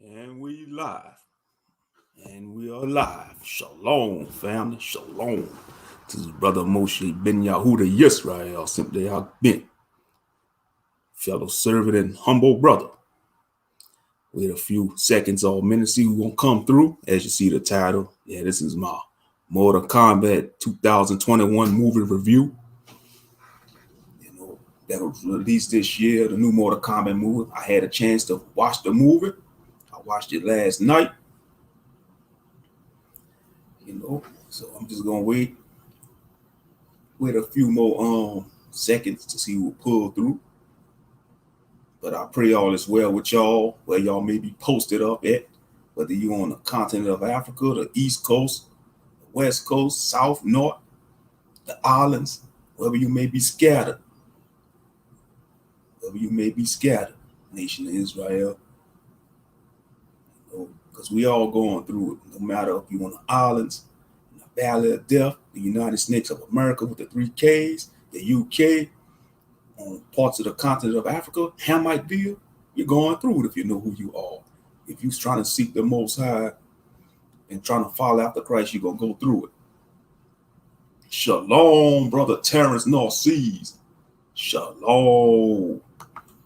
And we live. And we are live. Shalom, family. Shalom. This is Brother Moshe Ben Yahuda Yisrael, simply Ahk Ben. Fellow servant and humble brother. Wait a few seconds or minutes, see who's gonna come through. As you see the title. Yeah, this is my Mortal Kombat 2021 movie review. That was released this year, the new Mortal Kombat movie. I had a chance to watch the movie. I watched it last night. So I'm just gonna wait a few more seconds to see who will pull through. But I pray all is well with y'all, where y'all may be posted up at, whether you're on the continent of Africa, the East Coast, the West Coast, South, North, the islands, wherever you may be scattered. Nation of Israel. Because we all going through it, no matter if you're on the islands, in the Valley of Death, the United States of America with the 3 Ks, the UK, on parts of the continent of Africa, Hamitville, you're going through it if you know who you are. If you're trying to seek the Most High and trying to follow after Christ, you're going to go through it. Shalom, Brother Terrence North Seas. Shalom.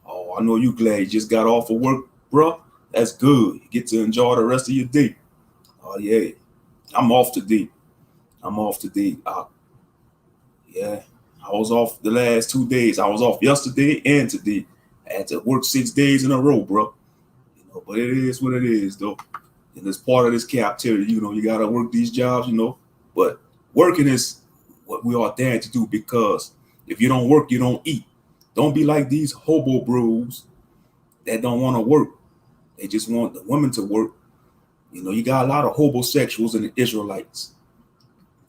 Oh, I know you glad you just got off of work, bro. That's good. You get to enjoy the rest of your day. Oh, yeah. I'm off today. Yeah. I was off the last 2 days. I was off yesterday and today. I had to work 6 days in a row, bro. But it is what it is, though. And it's part of this captivity. You got to work these jobs, But working is what we are there to do, because if you don't work, you don't eat. Don't be like these hobo bros that don't want to work. They just want the women to work. You got a lot of homosexuals in the Israelites.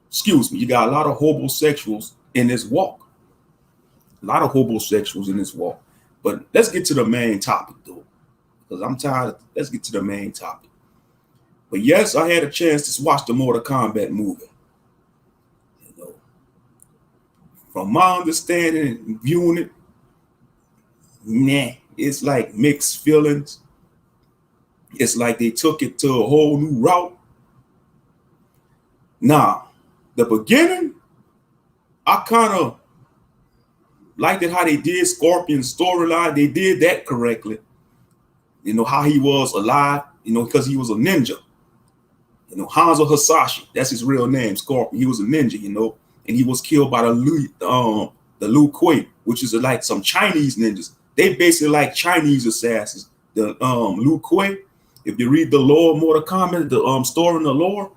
Excuse me, you got a lot of homosexuals in this walk. But let's get to the main topic, though, because I'm tired. Let's get to the main topic. But yes, I had a chance to watch the Mortal Kombat movie. From my understanding and viewing it, it's like mixed feelings. It's like they took it to a whole new route. Now, the beginning, I kind of liked it how they did Scorpion's storyline. They did that correctly. How he was alive, because he was a ninja. Hanzo Hasashi, that's his real name, Scorpion. He was a ninja, and he was killed by the Liu Kuei, which is like some Chinese ninjas. They basically like Chinese assassins. The Liu Kuei, if you read the lore, Mortal Kombat, the story in the lore,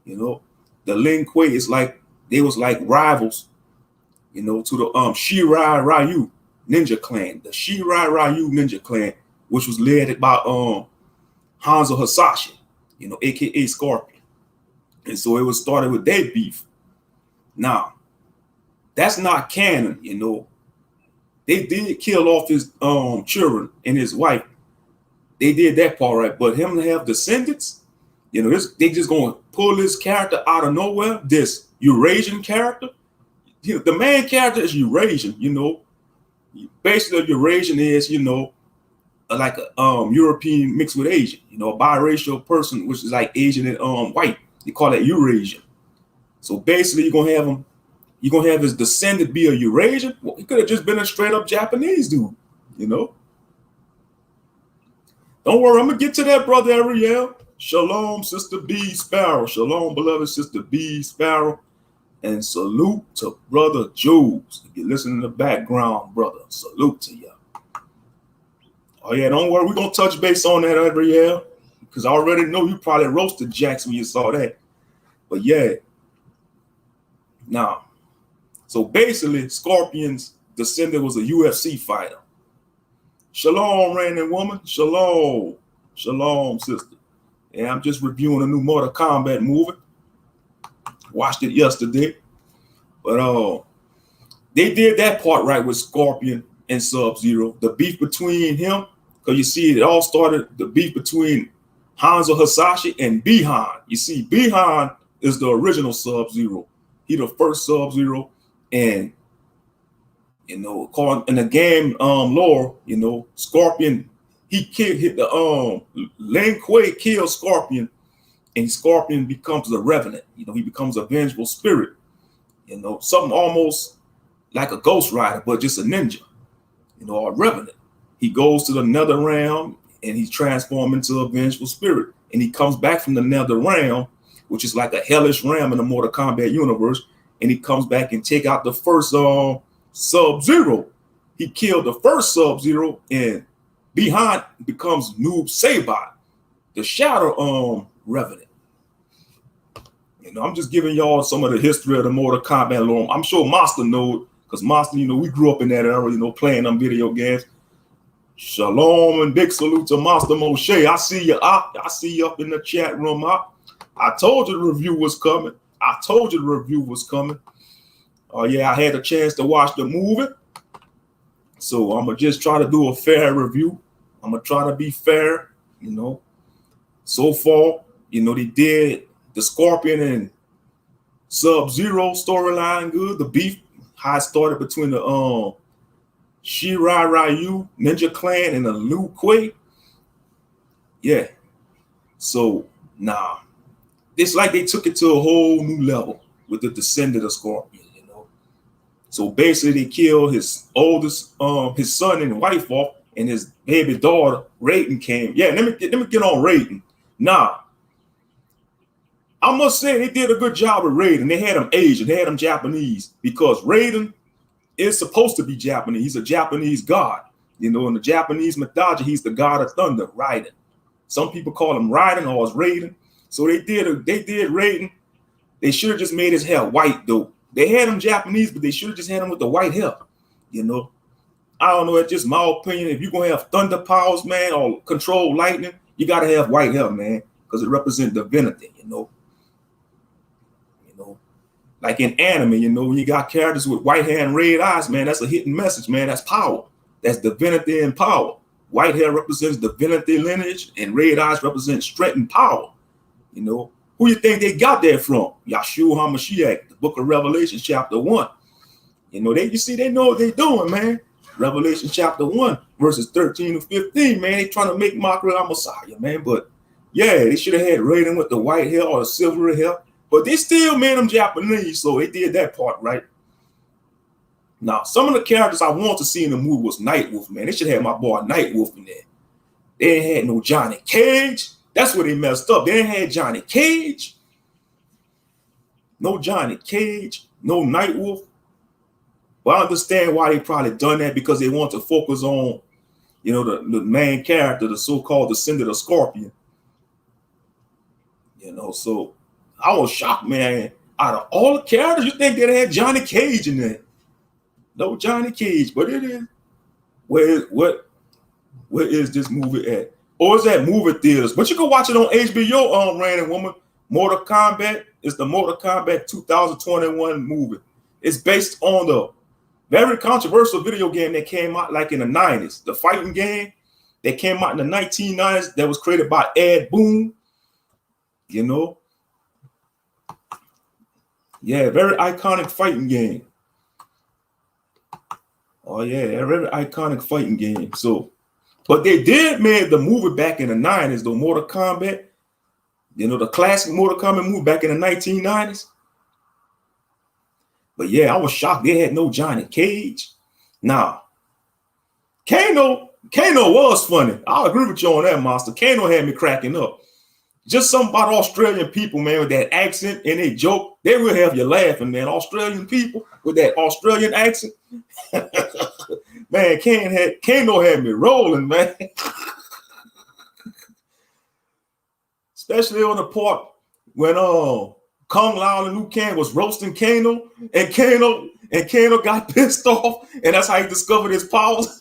the Lin Kuei is like, they was like rivals, to the Shirai Ryu ninja clan, the Shirai Ryu ninja clan, which was led by Hanzo Hasashi, aka Scorpion. And so it was started with their beef. Now, that's not canon, They did kill off his children and his wife. They did that part right, but him to have descendants, they just gonna pull this character out of nowhere. This Eurasian character, the main character is Eurasian. Basically, Eurasian is like a European mixed with Asian. A biracial person, which is like Asian and white. They call it Eurasian. So basically, you're gonna have his descendant be a Eurasian. Well, he could have just been a straight up Japanese dude. Don't worry, I'm going to get to that, Brother Ariel. Shalom, Sister B. Sparrow. Shalom, beloved Sister B. Sparrow. And salute to Brother Jules. If you listen in the background, brother, salute to you. Oh, yeah, don't worry. We're going to touch base on that, Ariel, because I already know you probably roasted Jax when you saw that. But, yeah. Now, so basically, Scorpion's descendant was a UFC fighter. Shalom, reigning woman. Shalom. Shalom, sister. And I'm just reviewing a new Mortal Kombat movie. Watched it yesterday. But they did that part right with Scorpion and Sub-Zero. The beef between him, because you see it all started, the beef between Hanzo Hasashi and Bihan. You see, Bihan is the original Sub-Zero. He the first Sub-Zero. And in the game lore, Scorpion he hit the Lin Kuei kills Scorpion, and Scorpion becomes a revenant. You know, he becomes a vengeful spirit. You know, something almost like a ghost rider, but just a ninja. You know, or a revenant. He goes to the nether realm and he's transformed into a vengeful spirit. And he comes back from the nether realm, which is like a hellish realm in the Mortal Kombat universe. And he comes back and take out the first Sub-Zero. He killed the first Sub-Zero, and behind becomes Noob Saibot, the Shadow Revenant. You know, I'm just giving y'all some of the history of the Mortal Kombat lore. I'm sure Master knows, because Master, you know, we grew up in that era, you know, playing them video games. Shalom and big salute to Master Moshe. I see you up. I see you up in the chat room. I told you the review was coming. I told you the review was coming. Oh yeah, I had a chance to watch the movie. So I'm going to just try to do a fair review. I'm going to try to be fair, you know. So far, you know, they did the Scorpion and Sub-Zero storyline good. The beef, how it started between the Shirai Ryu, Ninja Clan, and the Liu Kuei. Yeah. So, nah. It's like they took it to a whole new level with the descendant of Scorpion, you know. So basically they killed his oldest, his son and wife off, and his baby daughter, Raiden, came. Yeah, let me get on Raiden. Nah. I must say they did a good job with Raiden. They had him Asian, they had him Japanese, because Raiden is supposed to be Japanese. He's a Japanese god. You know, in the Japanese mythology, he's the god of thunder, Raiden. Some people call him Raiden or it's Raiden. So they did Raiden. They should have just made his hair white, though. They had him Japanese, but they should have just had him with the white hair. You know, I don't know. It's just my opinion. If you're going to have thunder powers, man, or control lightning, you got to have white hair, man, because it represents divinity, you know. Like in anime, you know, when you got characters with white hair and red eyes, man, that's a hidden message, man. That's power. That's divinity and power. White hair represents divinity lineage, and red eyes represent strength and power. You know, who you think they got that from? Yahshua HaMashiach, the book of Revelation, chapter 1. You know, they know what they're doing, man. Revelation chapter 1, verses 13 to 15, man. They trying to make mockery of Messiah, man. But yeah, they should have had Raiden with the white hair or the silver hair. But they still made them Japanese, so they did that part right. Now, some of the characters I want to see in the movie was Nightwolf, man. They should have my boy Nightwolf in there. They ain't had no Johnny Cage. That's where they messed up. They ain't had Johnny Cage. No Johnny Cage. No Nightwolf. But I understand why they probably done that, because they want to focus on, you know, the main character, the so-called descendant of Scorpion. You know, so I was shocked, man. Out of all the characters, you think they had Johnny Cage in there? No Johnny Cage, but it is. Where is this movie at? Or is that movie theaters? But you can watch it on HBO, Random Woman. Mortal Kombat is the Mortal Kombat 2021 movie. It's based on the very controversial video game that came out like in the 90s. The fighting game that came out in the 1990s that was created by Ed Boon. You know? Yeah, very iconic fighting game. Oh yeah, a very iconic fighting game. So, but they did make the movie back in the 90s, though, Mortal Kombat. You know, the classic Mortal Kombat movie back in the 1990s. But yeah, I was shocked they had no Johnny Cage. Now, Kano was funny. I'll agree with you on that, Monster. Kano had me cracking up. Just something about Australian people, man, with that accent and they joke, they will have you laughing, man. Australian people with that Australian accent. Man, Kano had me rolling, man. Especially on the part when Kung Lao and Liu Kang was roasting Kano, and Kano got pissed off, and that's how he discovered his powers.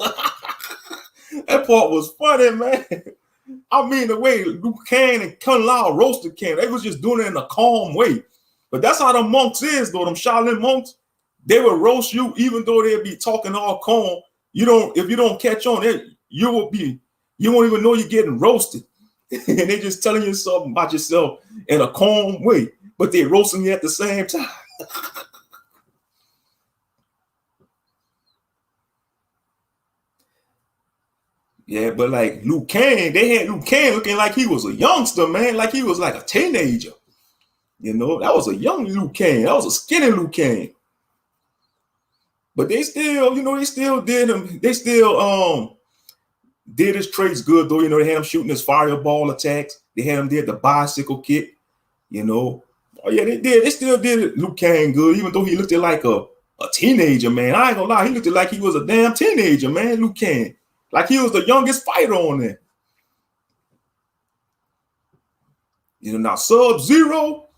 That part was funny, man. I mean, the way Liu Kang and Kung Lao roasted Kano, they was just doing it in a calm way. But that's how the monks is, though. Them Shaolin monks, they will roast you, even though they'll be talking all calm. If you don't catch on, you won't even know you're getting roasted. And they just telling you something about yourself in a calm way, but they're roasting you at the same time. Yeah, but like Liu Kang, they had Liu Kang looking like he was a youngster, man, like he was like a teenager. You know, that was a young Liu Kang. That was a skinny Liu Kang. But they still, you know, they still did him. They still did his traits good though. You know, they had him shooting his fireball attacks. They had him did the bicycle kick. You know, oh yeah, they did. They still did Liu Kang good, even though he looked like a teenager, man. I ain't gonna lie, he looked like he was a damn teenager, man. Liu Kang, like he was the youngest fighter on there. You know, now Sub-Zero,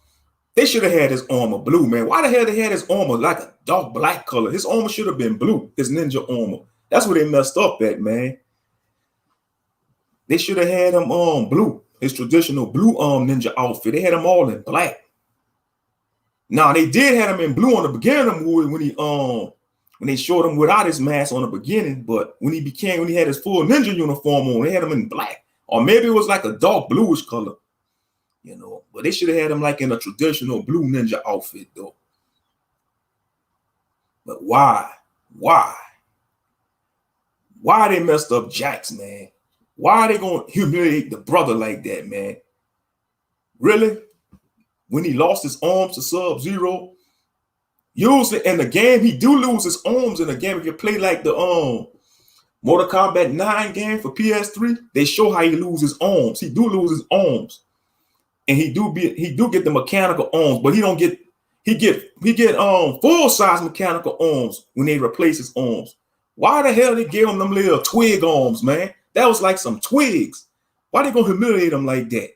they should have had his armor blue, man. Why the hell they had his armor like a dark black color? His armor should have been blue, his ninja armor. That's where they messed up at, man. They should have had him blue, his traditional blue ninja outfit. They had him all in black. Now they did have him in blue on the beginning of the movie when they showed him without his mask on the beginning, but when he had his full ninja uniform on, they had him in black. Or maybe it was like a dark bluish color. You know, but they should have had him like in a traditional blue ninja outfit though. But why? Why they messed up Jax, man? Why are they gonna humiliate the brother like that, man? Really? When he lost his arms to Sub-Zero, usually in the game, he do lose his arms in the game. If you play like the Mortal Kombat 9 game for PS3, they show how he loses his arms. He do lose his arms. And he do get the mechanical arms, but he get full size mechanical arms when they replace his arms. Why the hell they gave him them little twig arms, man? That was like some twigs. Why they gonna humiliate him like that?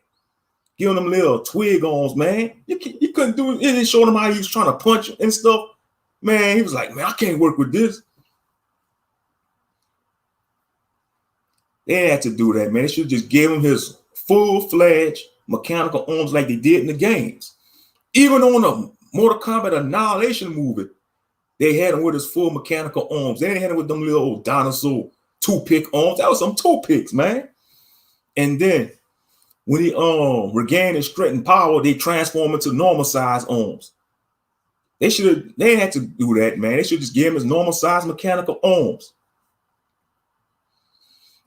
Giving them little twig arms, man. You couldn't do it. It didn't show him how he was trying to punch and stuff. Man, he was like, man, I can't work with this. They had to do that, man. They should just give him his full-fledged mechanical arms like they did in the games. Even on the Mortal Kombat Annihilation movie, they had him with his full mechanical arms. They didn't have him with them little old dinosaur toothpick arms. That was some toothpicks, man. And then when he regained his strength and power, they transform into normal size arms. They had to do that, man. They should just give him his normal size mechanical arms.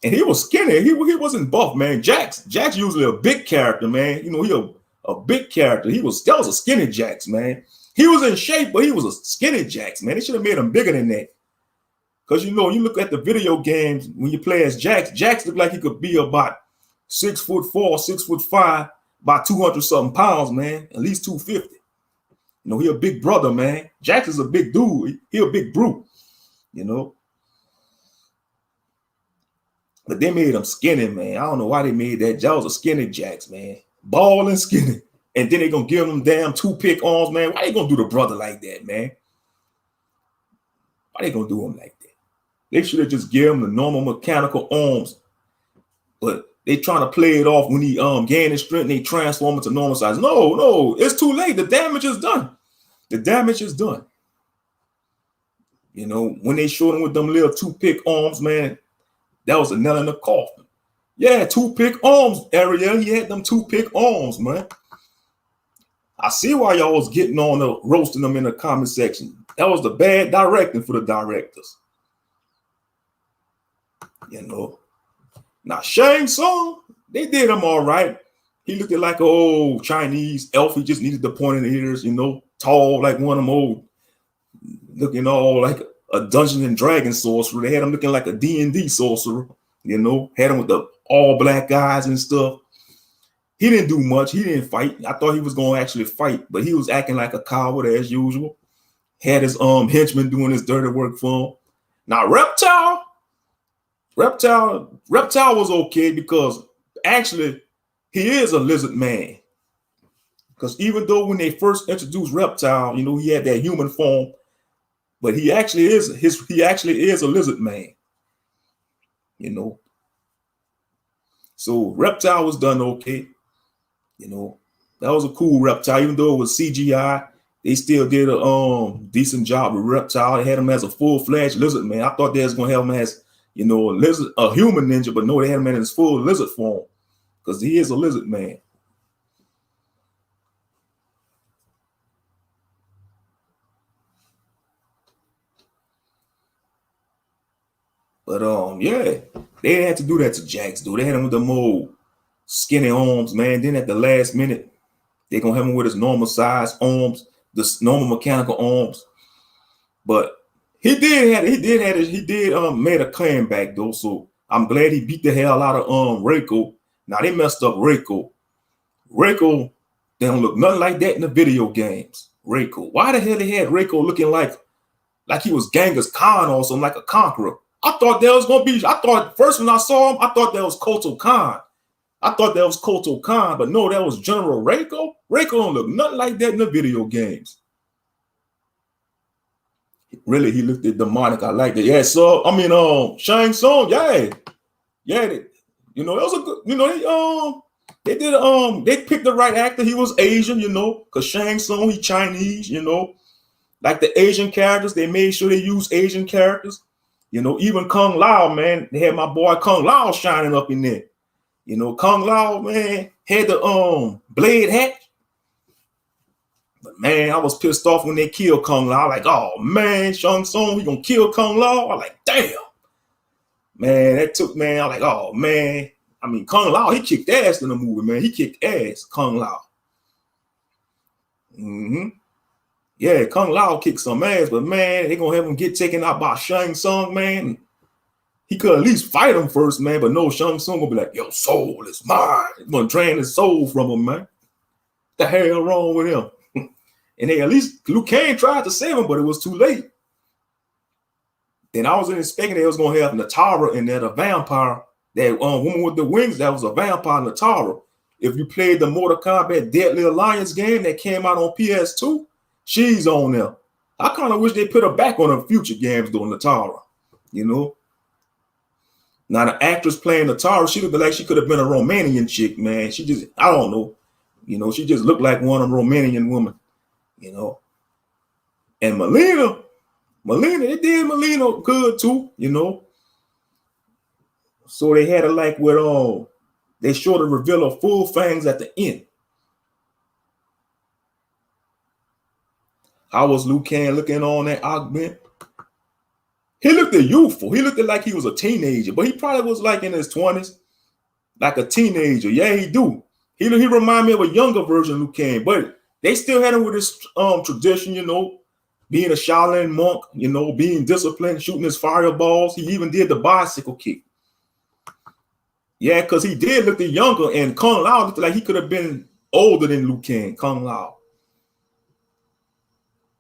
And he was skinny. He wasn't buff, man. Jax usually a big character, man. You know, he a big character. That was a skinny Jax, man. He was in shape, but he was a skinny Jax, man. They should have made him bigger than that. Because, you know, you look at the video games, when you play as Jax looked like he could be about 6'4", 6'5", about 200-something pounds, man. At least 250. You know, he a big brother, man. Jax is a big dude. He a big brute, you know. But they made him skinny, man. I don't know why they made that. That was a skinny Jax, man. Ball and skinny. And then they gonna give him damn toothpick arms, man. Why they gonna do the brother like that, man? Why they gonna do him like that? They should have just given him the normal mechanical arms. But they trying to play it off when he gain his strength and they transform into normal size. No, it's too late. The damage is done. The damage is done. You know, when they showed him with them little toothpick arms, man, that was a nail in the coffin. Yeah, toothpick arms, Ariel. He had them toothpick arms, man. I see why y'all was getting on the roasting them in the comment section. That was the bad directing for the directors. You know. Now Shang Tsung, they did him all right. He looked like an old Chinese elf. He just needed the pointed ears, you know, tall like one of them old, looking all like a Dungeons and Dragons sorcerer. They had him looking like a D&D sorcerer, you know, had him with the all black eyes and stuff. He didn't do much. He didn't fight. I thought he was going to actually fight, but he was acting like a coward as usual. Had his henchman doing his dirty work for him. Now Reptile was okay because actually he is a lizard man. Because even though when they first introduced Reptile, you know, he had that human form, but he actually is a lizard man. You know. So Reptile was done okay. You know, that was a cool Reptile. Even though it was CGI, they still did a decent job with Reptile. They had him as a full-fledged lizard man. I thought they was gonna have him as, you know, a human ninja, but no, they had him in his full lizard form because he is a lizard man. But yeah, They had to do that to Jax, dude. They had him with the old skinny arms, man. Then at the last minute, they're gonna have him with his normal size arms, the normal mechanical arms. But he made a comeback though. So I'm glad he beat the hell out of Reiko. Now they messed up Reiko. Reiko, they don't look nothing like that in the video games. Reiko. Why the hell they had Reiko looking like he was Genghis Khan or something, like a conqueror? I thought first when I saw him, I thought that was Kotal Khan. But no, that was General Reiko. Reiko don't look nothing like that in the video games. Really, he looked at demonic. I like that. Yeah, so Shang Tsung, yeah. It was a good, they picked the right actor. He was Asian, because Shang Tsung, he Chinese, like the Asian characters, they made sure they used Asian characters. Even Kung Lao, man, they had my boy Kung Lao shining up in there. Kung Lao, man, had the blade hat. But man, I was pissed off when they killed Kung Lao. Like, oh man, Shang Tsung, we gonna kill Kung Lao? I'm like, damn. Man, I'm like, oh man. Kung Lao, he kicked ass in the movie, man. He kicked ass, Kung Lao. Yeah, Kung Lao kicked some ass, but man, they gonna have him get taken out by Shang Tsung, man. He could at least fight him first, man, but no, Shang Tsung gonna be like, yo, soul is mine. He's gonna drain his soul from him, man. What the hell wrong with him? And they at least, Liu Kang tried to save him, but it was too late. Then I was expecting they was gonna have Natara in there, the vampire, that woman with the wings, that was a vampire, Natara. If you played the Mortal Kombat Deadly Alliance game that came out on PS2, she's on there. I kind of wish they put her back on the future games doing Natara, Now the actress playing Natara, she looked like she could have been a Romanian chick, man. She just, I don't know. She just looked like one of them Romanian women, And Melina, they did Melina good too, So they had it like with they showed the reveal of full fangs at the end. How was Liu Kang looking on that Ahk Ben? He looked youthful. He looked like he was a teenager, but he probably was like in his 20s, like a teenager. Yeah, he do. He reminded me of a younger version of Liu Kang, but they still had him with his tradition, being a Shaolin monk, being disciplined, shooting his fireballs. He even did the bicycle kick. Yeah, because he did look younger, and Kung Lao looked like he could have been older than Liu Kang, Kung Lao.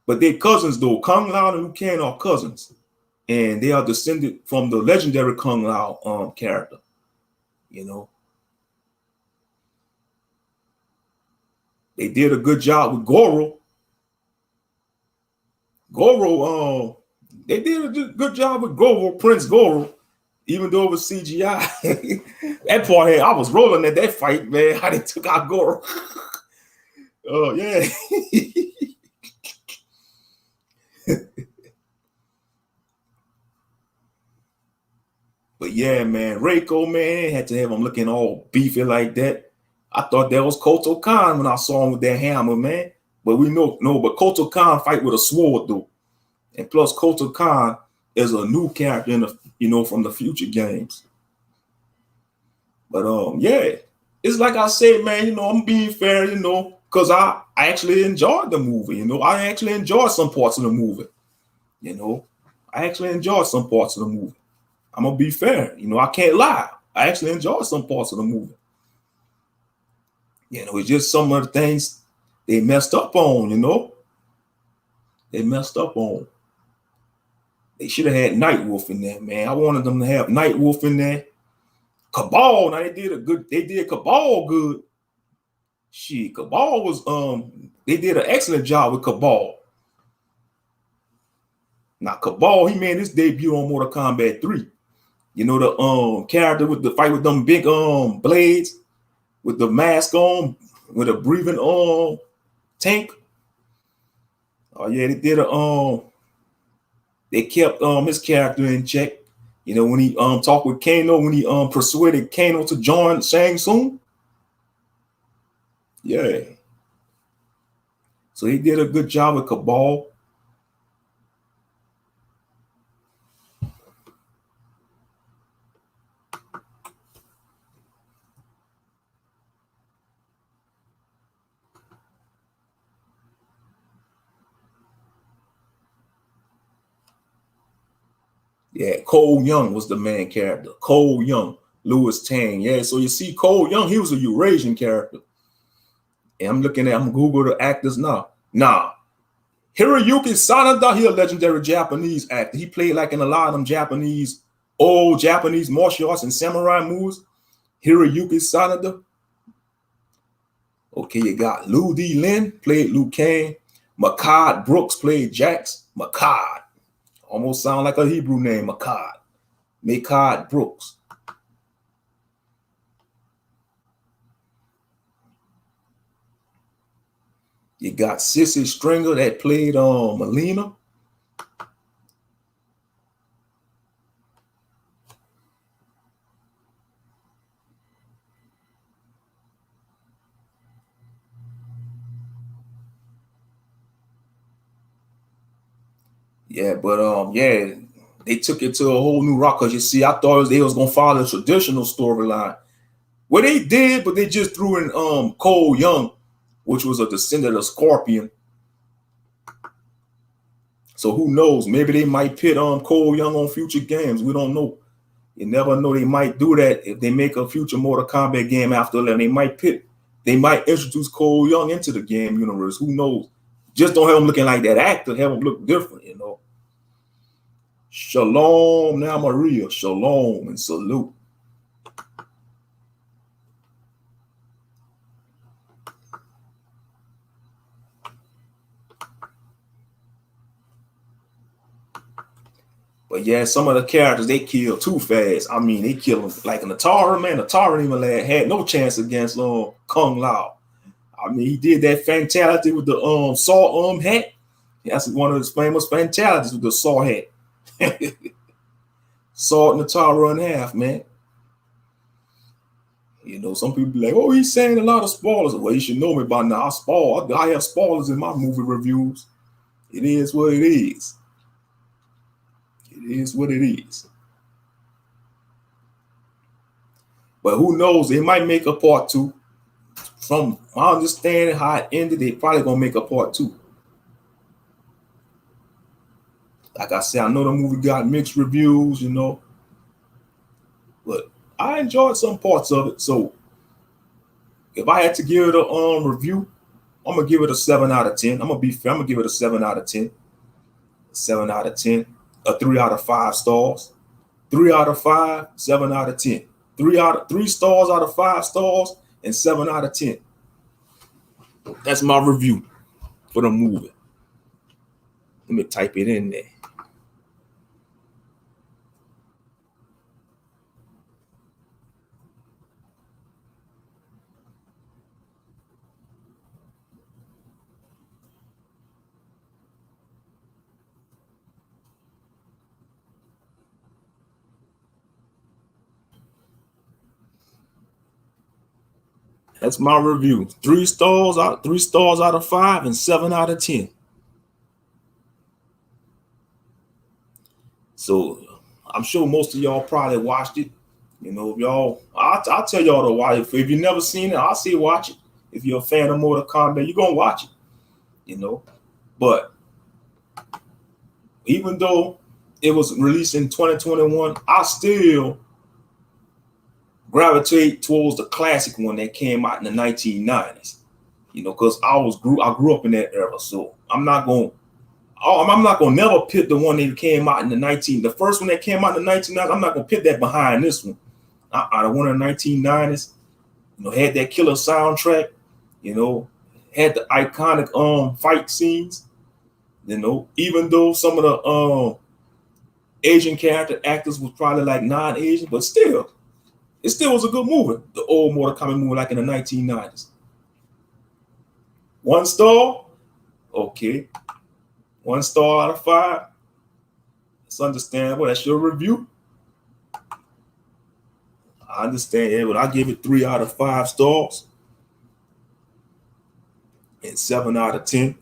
But they're cousins, though. Kung Lao and Liu Kang are cousins. And they are descended from the legendary Kung Lao character. They did a good job with Goro. They did a good job with Goro, Prince Goro, even though it was CGI. That part here, I was rolling at that fight, man. How they took out Goro. Oh, yeah. But yeah, man, Reiko, man, had to have him looking all beefy like that. I thought that was Kotal Khan when I saw him with that hammer, man. But we know, but Kotal Khan fight with a sword, though. And plus, Kotal Khan is a new character in the, from the future games. But yeah, it's like I said, man, I'm being fair, because I actually enjoyed the movie, I actually enjoyed some parts of the movie. I actually enjoyed some parts of the movie. I'm gonna be fair, I can't lie. I actually enjoyed some parts of the movie. It's just some of the things they messed up on, They messed up on. They should have had Nightwolf in there, man. I wanted them to have Nightwolf in there. Cabal, now they did Cabal good. Shit, Cabal was they did an excellent job with Cabal. Now Cabal, he made his debut on Mortal Kombat 3. The character with the fight with them big blades, with the mask on, with a breathing tank. Oh yeah, they did they kept his character in check. When he talked with Kano, when he persuaded Kano to join Shang Tsung. Yeah. So he did a good job with Cabal. Yeah, Cole Young was the main character. Cole Young, Louis Tang. Yeah, so you see Cole Young, he was a Eurasian character. And I'm Google the actors now. Hiroyuki Sanada, he a legendary Japanese actor. He played like in a lot of them old Japanese martial arts and samurai movies. Hiroyuki Sanada. Okay, you got Liu D. Lin, played Liu Kang. Makad Brooks played Jax. Makad. Almost sound like a Hebrew name, Makad. Makad Brooks. You got Sissy Stringer that played Melina. Yeah, but yeah, they took it to a whole new rock because you see, I thought they was gonna follow the traditional storyline. Well, they did, but they just threw in Cole Young, which was a descendant of Scorpion. So who knows? Maybe they might pit Cole Young on future games. We don't know. You never know. They might do that if they make a future Mortal Kombat game after 11. They might introduce Cole Young into the game universe. Who knows? Just don't have him looking like that actor. Have him look different, you know. Shalom, now Maria. Shalom and salute. But yeah, some of the characters they kill too fast. I mean, they kill him like an Atara, man. Atara even had no chance against Kung Lao. I mean, he did that fatality with the saw hat. That's one of his famous fatalities with the saw hat. Sawed Natara in half, man. You know, some people be like, oh, he's saying a lot of spoilers. Well, you should know me by now. I have spoilers in my movie reviews. It is what it is. It is what it is. But who knows? They might make a part 2. From my understanding how it ended, they probably gonna make a part 2. Like I said, I know the movie got mixed reviews, you know, but I enjoyed some parts of it. So if I had to give it a review, I'm gonna give it a 7 out of 10. I'm gonna be fair. I'm gonna give it a 7 out of 10. 7 out of 10. A 3 out of 5 stars. 3 out of 5. 7 out of 10. 3 stars out of 5 stars and 7 out of 10. That's my review for the movie. Let me type it in there. That's my review. 3 stars out of 5 and 7 out of 10. So I'm sure most of y'all probably watched it. You know, if y'all, I'll tell y'all to watch it. If you've never seen it, I'll say watch it. If you're a fan of Mortal Kombat, you're gonna watch it. You know, but even though it was released in 2021, I still gravitate towards the classic one that came out in the 1990s. You know, because I grew up in that era, so I'm not gonna never pit the one that came out in the first one that came out in the 1990s. I'm not gonna pit that behind this one. The one in the 1990s, you know, had that killer soundtrack, you know, had the iconic fight scenes, you know, even though some of the Asian character actors was probably like non-Asian, but still, it still was a good movie. The old Mortal Kombat movie, like in the 1990s. 1 star, okay. 1 star out of 5. It's understandable. That's your review. I understand it, but I give it 3 out of 5 stars and 7 out of 10.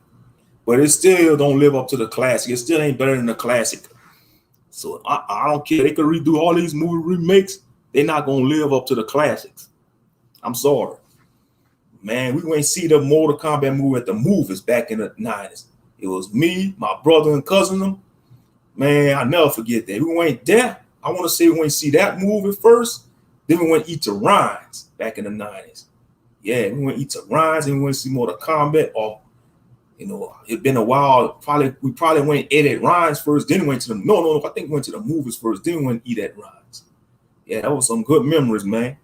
But it still don't live up to the classic. It still ain't better than the classic. So I don't care. They could redo all these movie remakes. They're not gonna live up to the classics. I'm sorry, man. We went see the Mortal Kombat movie at the movies back in the 90s. It was me, my brother, and cousin them. Man, I never forget that. We went there. I want to say we went to see that movie first. Then we went to eat to Ryan's back in the 90s. Yeah, we went to eat to Ryan's and we went to see Mortal Kombat. Or, you know, it's been a while. We probably went and ate at Ryan's first. Then we went to the I think we went to the movies first. Then we went to eat at Ryan's. Yeah, that was some good memories, man.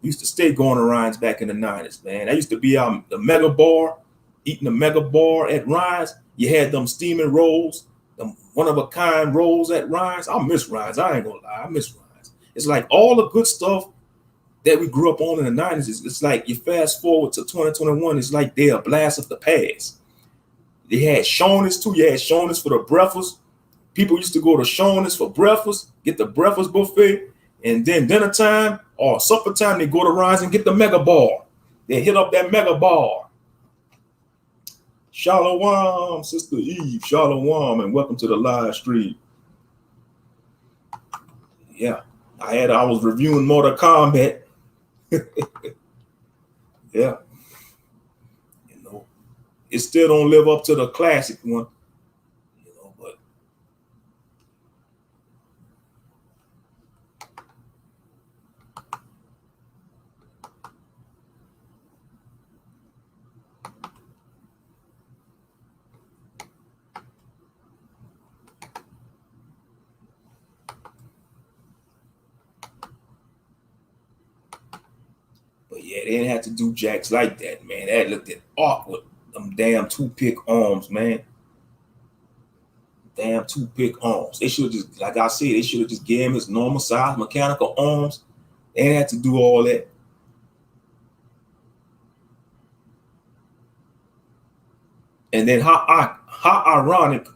We used to stay going to Ryan's back in the 90s, man. I used to be the Mega Bar, eating the Mega Bar at Ryan's. You had them steaming rolls, them one-of-a-kind rolls at Ryan's. I miss Ryan's. I ain't gonna lie. I miss Ryan's. It's like all the good stuff that we grew up on in the 90s. It's like you fast forward to 2021. It's like they're a blast of the past. They had Shoney's too. You had Shoney's for the breakfast. People used to go to Shoney's for breakfast, get the breakfast buffet. And then dinner time or supper time, they go to Ryan's and get the Mega Bar. They hit up that Mega Bar. Shalom, Sister Eve. Shalom, and welcome to the live stream. Yeah, I was reviewing Mortal Kombat. Yeah. You know, it still don't live up to the classic one. But yeah, they didn't have to do jacks like that, man. That looked awkward. Them damn toothpick arms, man. Damn toothpick arms. They should have just, like I said, they should have just gave him his normal size mechanical arms. They didn't have to do all that. And then how ironic.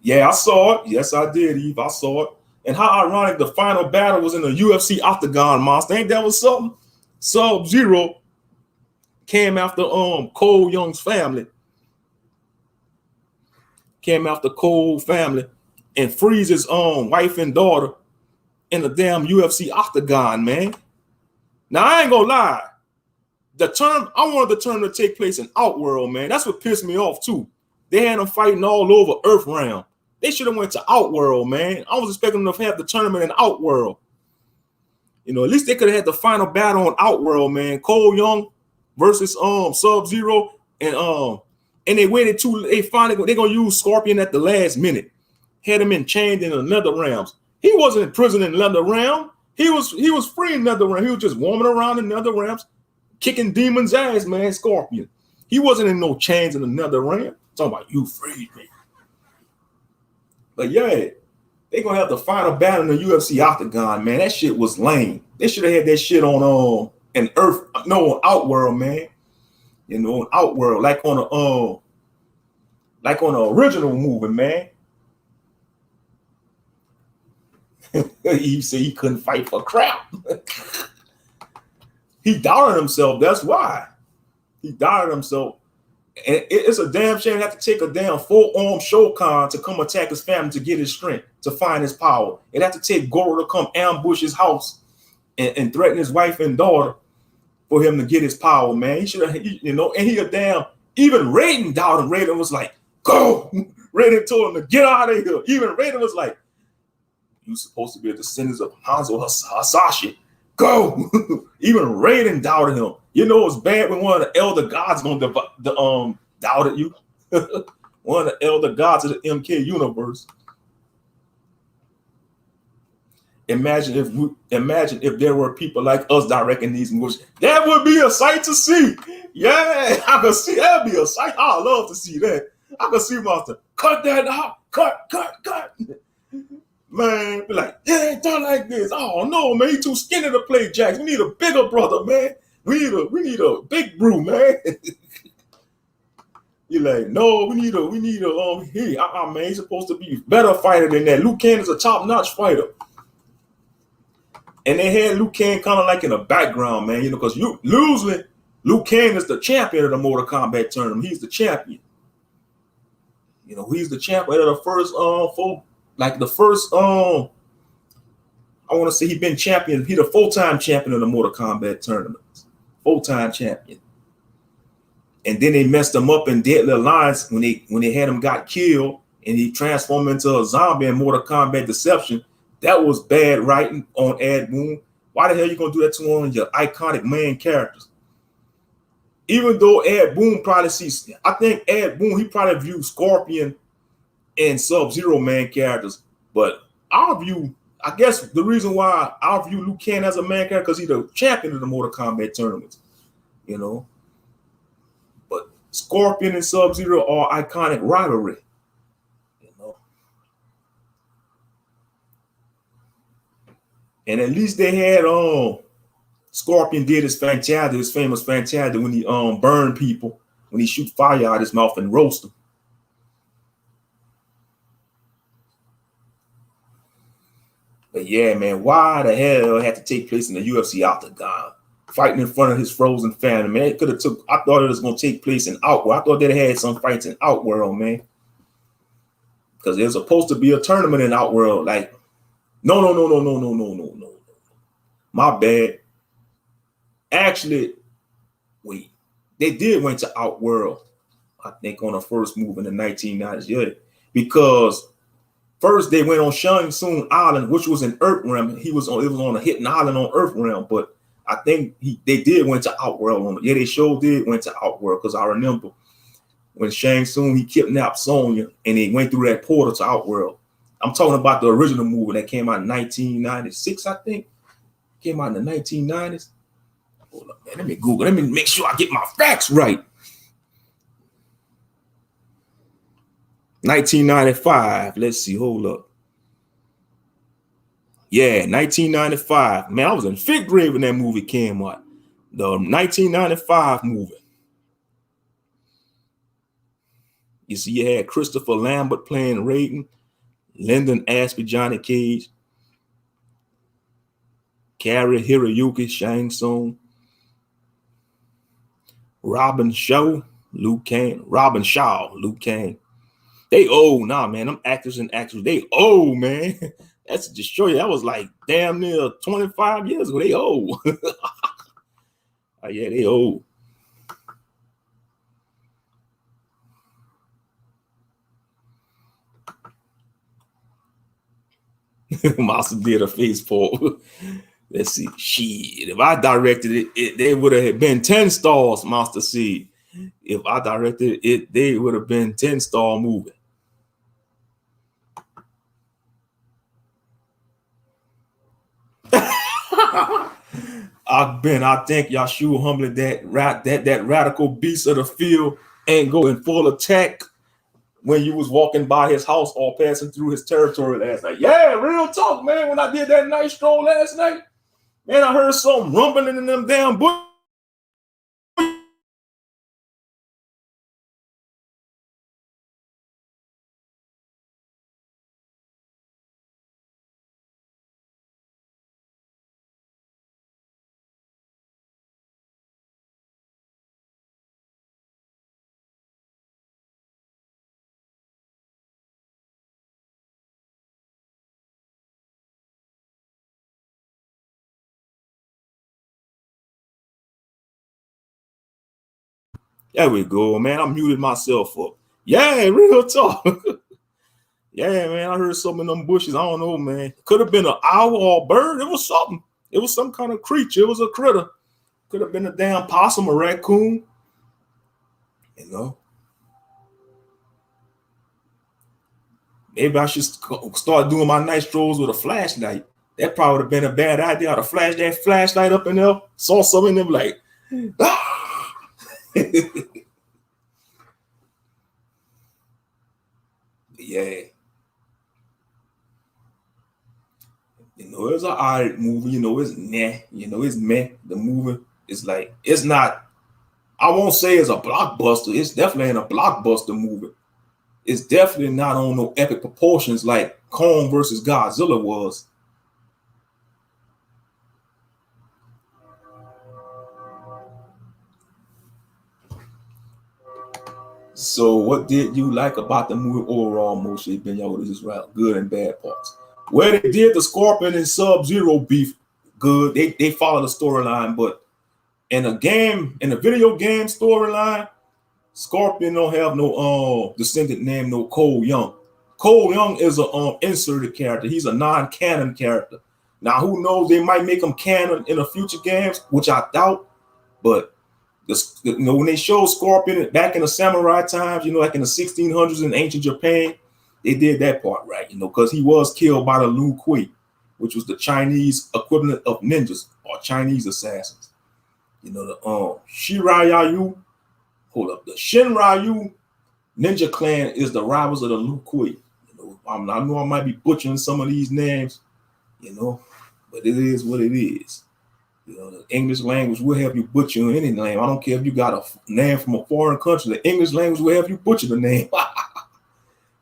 Yeah, I saw it. Yes, I did, Eve. I saw it. And how ironic the final battle was in the UFC Octagon monster. Ain't that was something? Sub-Zero came after Cole Young's family. Came after Cole family and frees his wife and daughter in the damn UFC Octagon, man. Now I ain't gonna lie. I wanted the term to take place in Outworld, man. That's what pissed me off too. They had them fighting all over Earthrealm. They should have went to Outworld, man. I was expecting them to have the tournament in Outworld. You know, at least they could have had the final battle on Outworld, man. Cole Young versus Sub-Zero, and they waited too. They're gonna use Scorpion at the last minute. Had him chained in the nether realms. He wasn't in prison in nether realm. He was free in nether realm. He was just warming around in nether realms, kicking demons' ass, man. Scorpion. He wasn't in no chains in the nether realm. Talking about you freed me. But yeah, they gonna have the final battle in the UFC Octagon, man. That shit was lame. They should have had that shit on on Outworld, man. You know, on Outworld, like on the original movie, man. He said he couldn't fight for crap. He doubted himself. That's why he doubted himself. And it's a damn shame to have to take a damn full-armed Shokan to come attack his family to get his strength, to find his power. It had to take Goro to come ambush his house and threaten his wife and daughter for him to get his power, man. He should have, and he a damn, even Raiden doubted him. Raiden was like, go. Raiden told him to get out of here. Even Raiden was like, you're supposed to be a descendant of Hanzo Hasashi. Go. Even Raiden doubted him. You know it's bad when one of the elder gods doubted you. One of the elder gods of the MK universe. Imagine if there were people like us directing these movies. That would be a sight to see. Yeah, I could see that'd be a sight. I love to see that. I could see Monster. Cut that out. Cut. Man, be like, yeah, ain't done like this. Oh no, man, he too skinny to play jacks. We need a bigger brother, man. We need a big brew, man. You're like, no, we need a man, he's supposed to be a better fighter than that. Liu Kang is a top-notch fighter. And they had Liu Kang kind of like in the background, man, because usually Liu Kang is the champion of the Mortal Kombat tournament. He's the champion. He's the champion of the first I want to say he's been champion. He's the full-time champion of the Mortal Kombat tournament. Full-time champion. And then they messed him up in Deadly Alliance when they had him got killed and he transformed into a zombie in Mortal Kombat Deception. That was bad writing on Ahk Ben. Why the hell you gonna do that to one of your iconic main characters? Even though Ahk Ben probably sees, I think Ahk Ben, he probably viewed Scorpion and Sub-Zero main characters, but I guess the reason why I view Liu Kang as a main character because he's the champion of the Mortal Kombat tournaments, you know. But Scorpion and Sub-Zero are iconic rivalry, you know. And at least they had Scorpion did his famous fantastic when he burned people, when he shoot fire out his mouth and roast them. But yeah, man, why the hell it had to take place in the UFC octagon, fighting in front of his frozen family, man? It could have took. I thought it was gonna take place in Outworld. I thought they had some fights in Outworld, man, because there's supposed to be a tournament in Outworld. Like, no. My bad. Actually, wait, they did went to Outworld. I think on the first move in the 1990s, yeah, because. First, they went on Shang Tsung Island, which was in Earth Realm. It was on a hidden island on Earth Realm, but I think they did went to Outworld on it. Yeah, they sure did went to Outworld because I remember when Shang Tsung he kidnapped Sonya and they went through that portal to Outworld. I'm talking about the original movie that came out in 1996, I think. Came out in the 1990s. Hold up, man. Let me Google. Let me make sure I get my facts right. 1995. Let's see. Hold up. Yeah, 1995. Man, I was in 5th grade when that movie came out. The 1995 movie. You see, you had Christopher Lambert playing Raiden, Lyndon Ashby, Johnny Cage, Cary Hiroyuki, Shang Tsung, Robin Shaw, Liu Kang. They old, nah, man. Them actors and actors, they old, man. That's to show you. That was like damn near 25 years ago. They old. Oh, yeah, they old. Master did a face pull. Let's see. Shit. If I directed it, they would have been 10 stars, Master said. If I directed it, they would have been 10-star movie. Ahk Ben, I think Yahshua humbly that radical beast of the field ain't go in full attack when you was walking by his house or passing through his territory last night. Yeah, real talk, man. When I did that night stroll last night, man, I heard something rumbling in them damn bushes. There we go, man. I muted myself up. Yeah, real talk. Yeah, man. I heard something in them bushes. I don't know, man. Could have been an owl or a bird. It was something. It was some kind of creature. It was a critter. Could have been a damn possum, a raccoon. You know. Maybe I should start doing my night strolls with a flashlight. That probably would have been a bad idea to flash that flashlight up in there. Saw something in them like, ah! Yeah. You know, it's an alright movie. You know, it's meh. You know, it's meh. The movie is like, it's not, I won't say it's a blockbuster. It's definitely in a blockbuster movie. It's definitely not on no epic proportions like Kong versus Godzilla was. So what did you like about the movie overall, Moshe Ben Yehuda? This is right, good and bad parts. Well, they did the Scorpion and Sub-Zero beef good. They followed the storyline, but in a game, in a video game storyline, Scorpion don't have no descendant named no Cole Young. Cole Young is a inserted character. He's a non-canon character. Now, who knows? They might make him canon in the future games, which I doubt. But when they showed Scorpion back in the samurai times, like in the 1600s in ancient Japan, they did that part right, because he was killed by the Lu Kuei, which was the Chinese equivalent of ninjas or Chinese assassins. The Shiryu, the Shinryu ninja clan is the rivals of the Lu Kuei. I know I might be butchering some of these names, but it is what it is. The English language will help you butcher any name. I don't care if you got a name from a foreign country. The English language will help you butcher the name.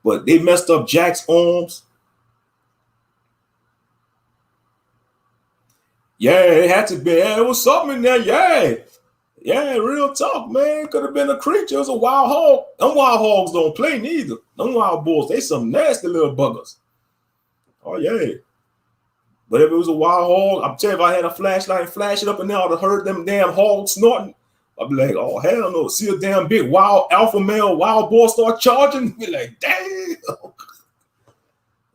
But they messed up Jack's arms. Yeah, it had to be. Yeah, it was something in there. Yeah, real talk, man. Could have been a creature. It was a wild hog. Them wild hogs don't play neither. Them wild bulls, they some nasty little buggers. Oh, yeah. But if it was a wild hog, I'm telling you, if I had a flashlight and flash it up in there, I'd have heard them damn hogs snorting. I'd be like, oh, hell no. See a damn big wild alpha male wild boar start charging. Be like, damn.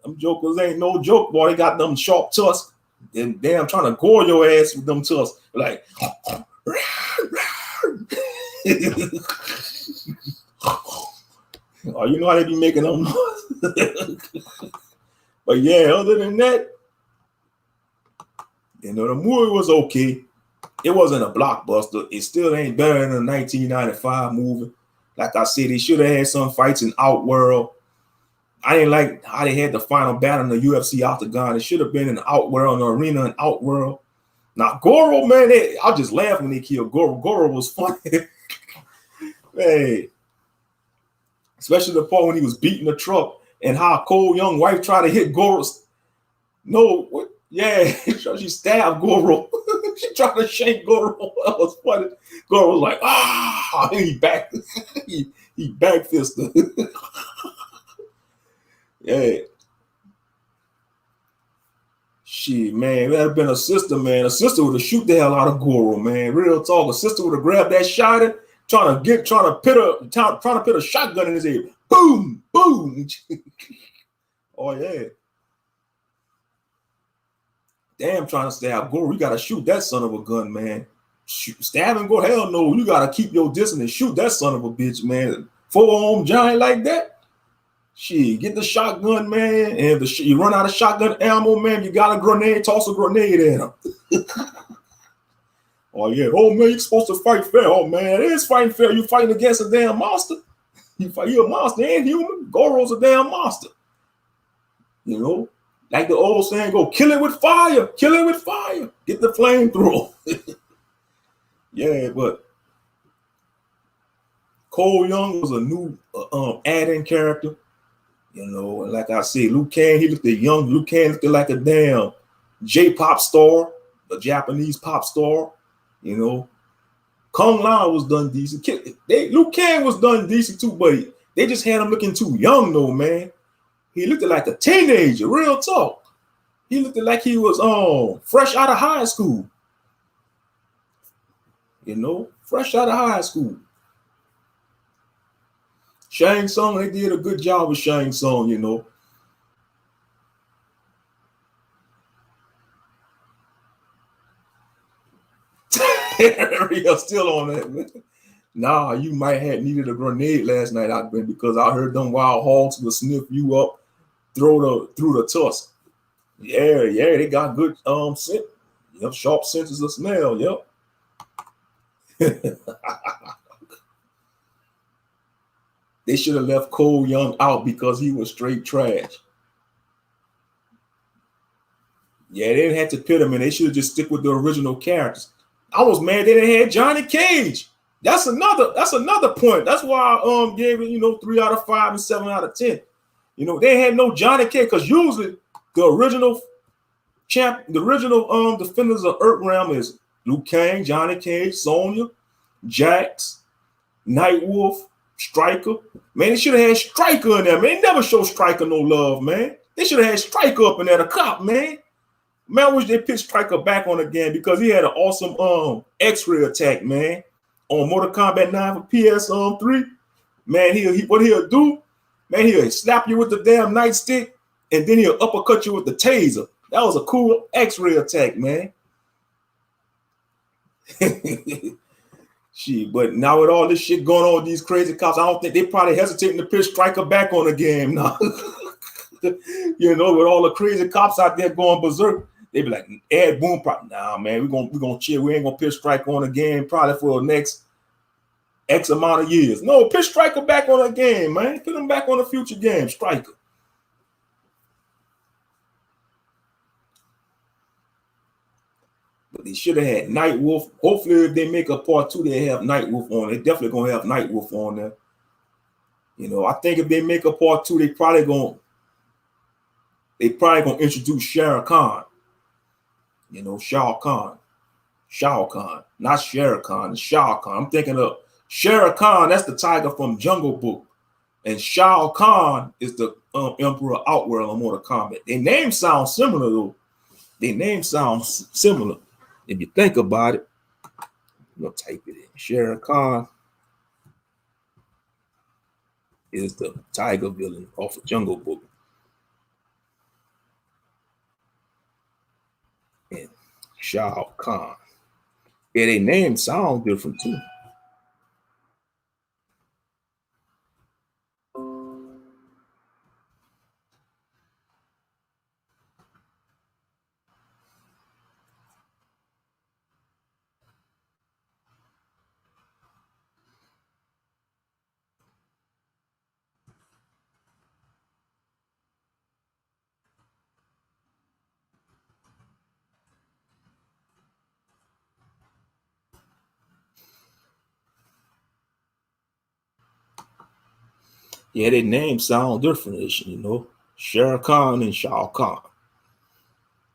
Them jokers ain't no joke, boy. They got them sharp tusks. And damn, trying to gore your ass with them tusks. Like, oh, you know how they be making them noise. But yeah, other than that, the movie was okay. It wasn't a blockbuster. It still ain't better than a 1995 movie. Like I said, they should have had some fights in Outworld. I didn't like how they had the final battle in the UFC Octagon. It should have been in Outworld, in the arena in Outworld. Now, Goro, man, I just laughed when they killed Goro. Goro was funny. Hey, especially the part when he was beating the truck and how Cole Young wife tried to hit Goro's. No, yeah, she stabbed Goro. She tried to shank Goro. That was funny. Goro was like, he back, he back fisted. Yeah. Shit, man, that had been a sister, man. A sister would have shoot the hell out of Goro, man. Real talk. A sister would have grabbed that shot, trying to put a shotgun in his head. Boom, boom. Oh yeah. Damn, trying to stab Goro. You gotta shoot that son of a gun, man. Stab and go, hell no. You gotta keep your distance and shoot that son of a bitch, man. Four-armed giant like that. Shit, get the shotgun, man. And if you run out of shotgun ammo, man, you got a grenade, toss a grenade at him. Oh, yeah. Oh, man, you're supposed to fight fair. Oh, man, it is fighting fair. You're fighting against a damn monster. You're a monster and human. Goro's a damn monster. Like the old saying, go kill it with fire. Kill it with fire. Get the flamethrower. Yeah, but Cole Young was a new add-in character. And like I said, Liu Kang, he looked young. Liu Kang looked like a damn J-pop star, a Japanese pop star. Kung Lao was done decent. Liu Kang was done decent too, but they just had him looking too young, though, man. He looked like a teenager, real talk. He looked like he was fresh out of high school. Fresh out of high school. Shang Tsung, they did a good job with Shang Tsung, You're still on that, man. Nah, you might have needed a grenade last night, Ahk Ben, because I heard them wild hogs will sniff you up through the tusk. Yeah, they got good scent. Yep, sharp senses of smell. Yep. They should have left Cole Young out because he was straight trash. Yeah, they didn't have to pit him, and they should have just stick with the original characters. I was mad they didn't have Johnny Cage. That's another point. That's why I gave it 3 out of 5 and 7 out of 10. They had no Johnny Cage because usually the original defenders of Earthrealm is Liu Kang, Johnny Cage, Sonya, Jax, Nightwolf, Striker. Man, they should have had Striker in there, man. They never show Striker no love, man. They should have had Striker up in there, the cop, man. Man, I wish they put Striker back on again because he had an awesome X-ray attack, man. On Mortal Kombat 9 for PS3. Man, what he'll do, Man, he'll slap you with the damn nightstick, and then he'll uppercut you with the taser. That was a cool X-ray attack, man. Shit, but now with all this shit going on with these crazy cops, I don't think they probably hesitating to pitch Striker back on the game now. You know, with all the crazy cops out there going berserk, they be like, Ed Boon, probably, nah, man, we're gonna chill. We ain't gonna pitch Striker on the game probably for the next X amount of years. No, pitch Striker back on the game, man. Put him back on the future game, Striker. But they should have had Night Wolf. Hopefully, if they make a part 2, they have Night Wolf on. They definitely gonna have Night Wolf on there. You know, I think if they make a part 2, they probably gonna introduce Shah Khan. You know, Shah Khan, not Shere Khan, Shah Khan. I'm thinking of Shere Khan. That's the tiger from Jungle Book, and Shah Khan is the Emperor Outworld on Mortal Kombat. Their names sound similar though. Their names sound similar. If you think about it, you'll type it in. Shere Khan is the tiger villain off of Jungle Book. And Shah Khan. Yeah, their names sound different too. Yeah, their names sound different, you know. Shere Khan and Shah Khan.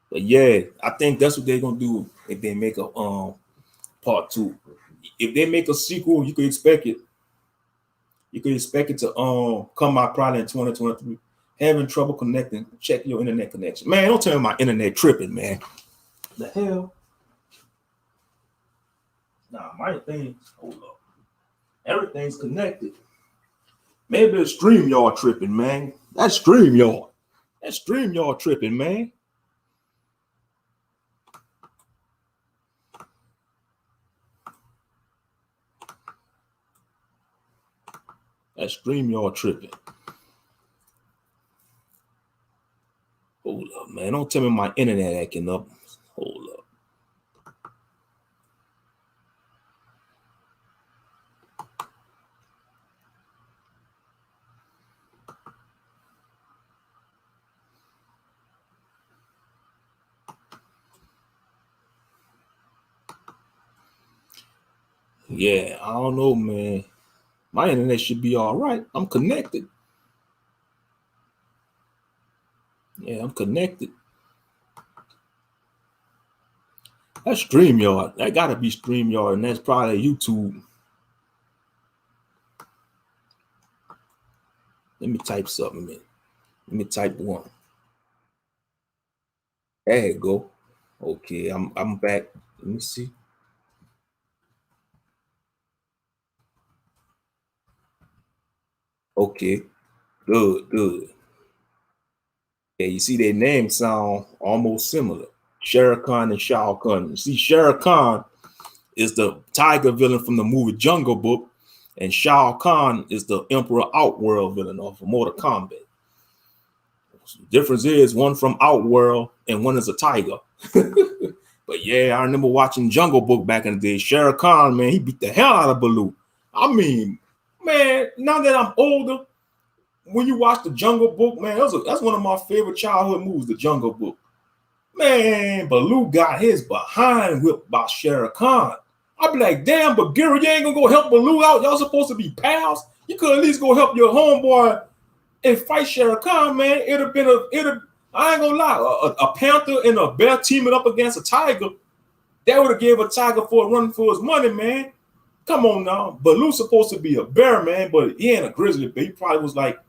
But yeah, I think that's what they're gonna do if they make a part 2. If they make a sequel, you can expect it. You can expect it to come out probably in 2023. Having trouble connecting, check your internet connection. Man, don't tell me my internet tripping, man. The hell? Nah, my thing, hold up. Everything's connected. Maybe it's StreamYard tripping, man. That's StreamYard. That's StreamYard tripping, man. That's StreamYard tripping. Hold up, man. Don't tell me my internet acting up. Hold up. Yeah, I don't know, man. My internet should be all right. I'm connected. Yeah, I'm connected. That's StreamYard. That gotta be StreamYard, and that's probably YouTube. Let me type something in. Let me type one. There you go. Okay, I'm back. Let me see. Okay, good. Yeah, you see their names sound almost similar. Shere Khan and Shah Khan. You see, Shere Khan is the tiger villain from the movie Jungle Book, and Shah Khan is the Emperor Outworld villain of Mortal Kombat. So the difference is one from Outworld and one is a tiger. But yeah, I remember watching Jungle Book back in the day. Shere Khan, man, he beat the hell out of Baloo. I mean, man, now that I'm older, when you watch the Jungle Book, man, that's one of my favorite childhood movies, the Jungle Book. Man, Baloo got his behind whipped by Shere Khan. I'd be like, damn, but Gary, you ain't gonna go help Baloo out. Y'all supposed to be pals. You could at least go help your homeboy and fight Shere Khan, man. I ain't gonna lie, a panther and a bear teaming up against a tiger, that would have gave a tiger for a run for his money, man. Come on now. Baloo's supposed to be a bear, man, but he ain't a grizzly bear. He probably was like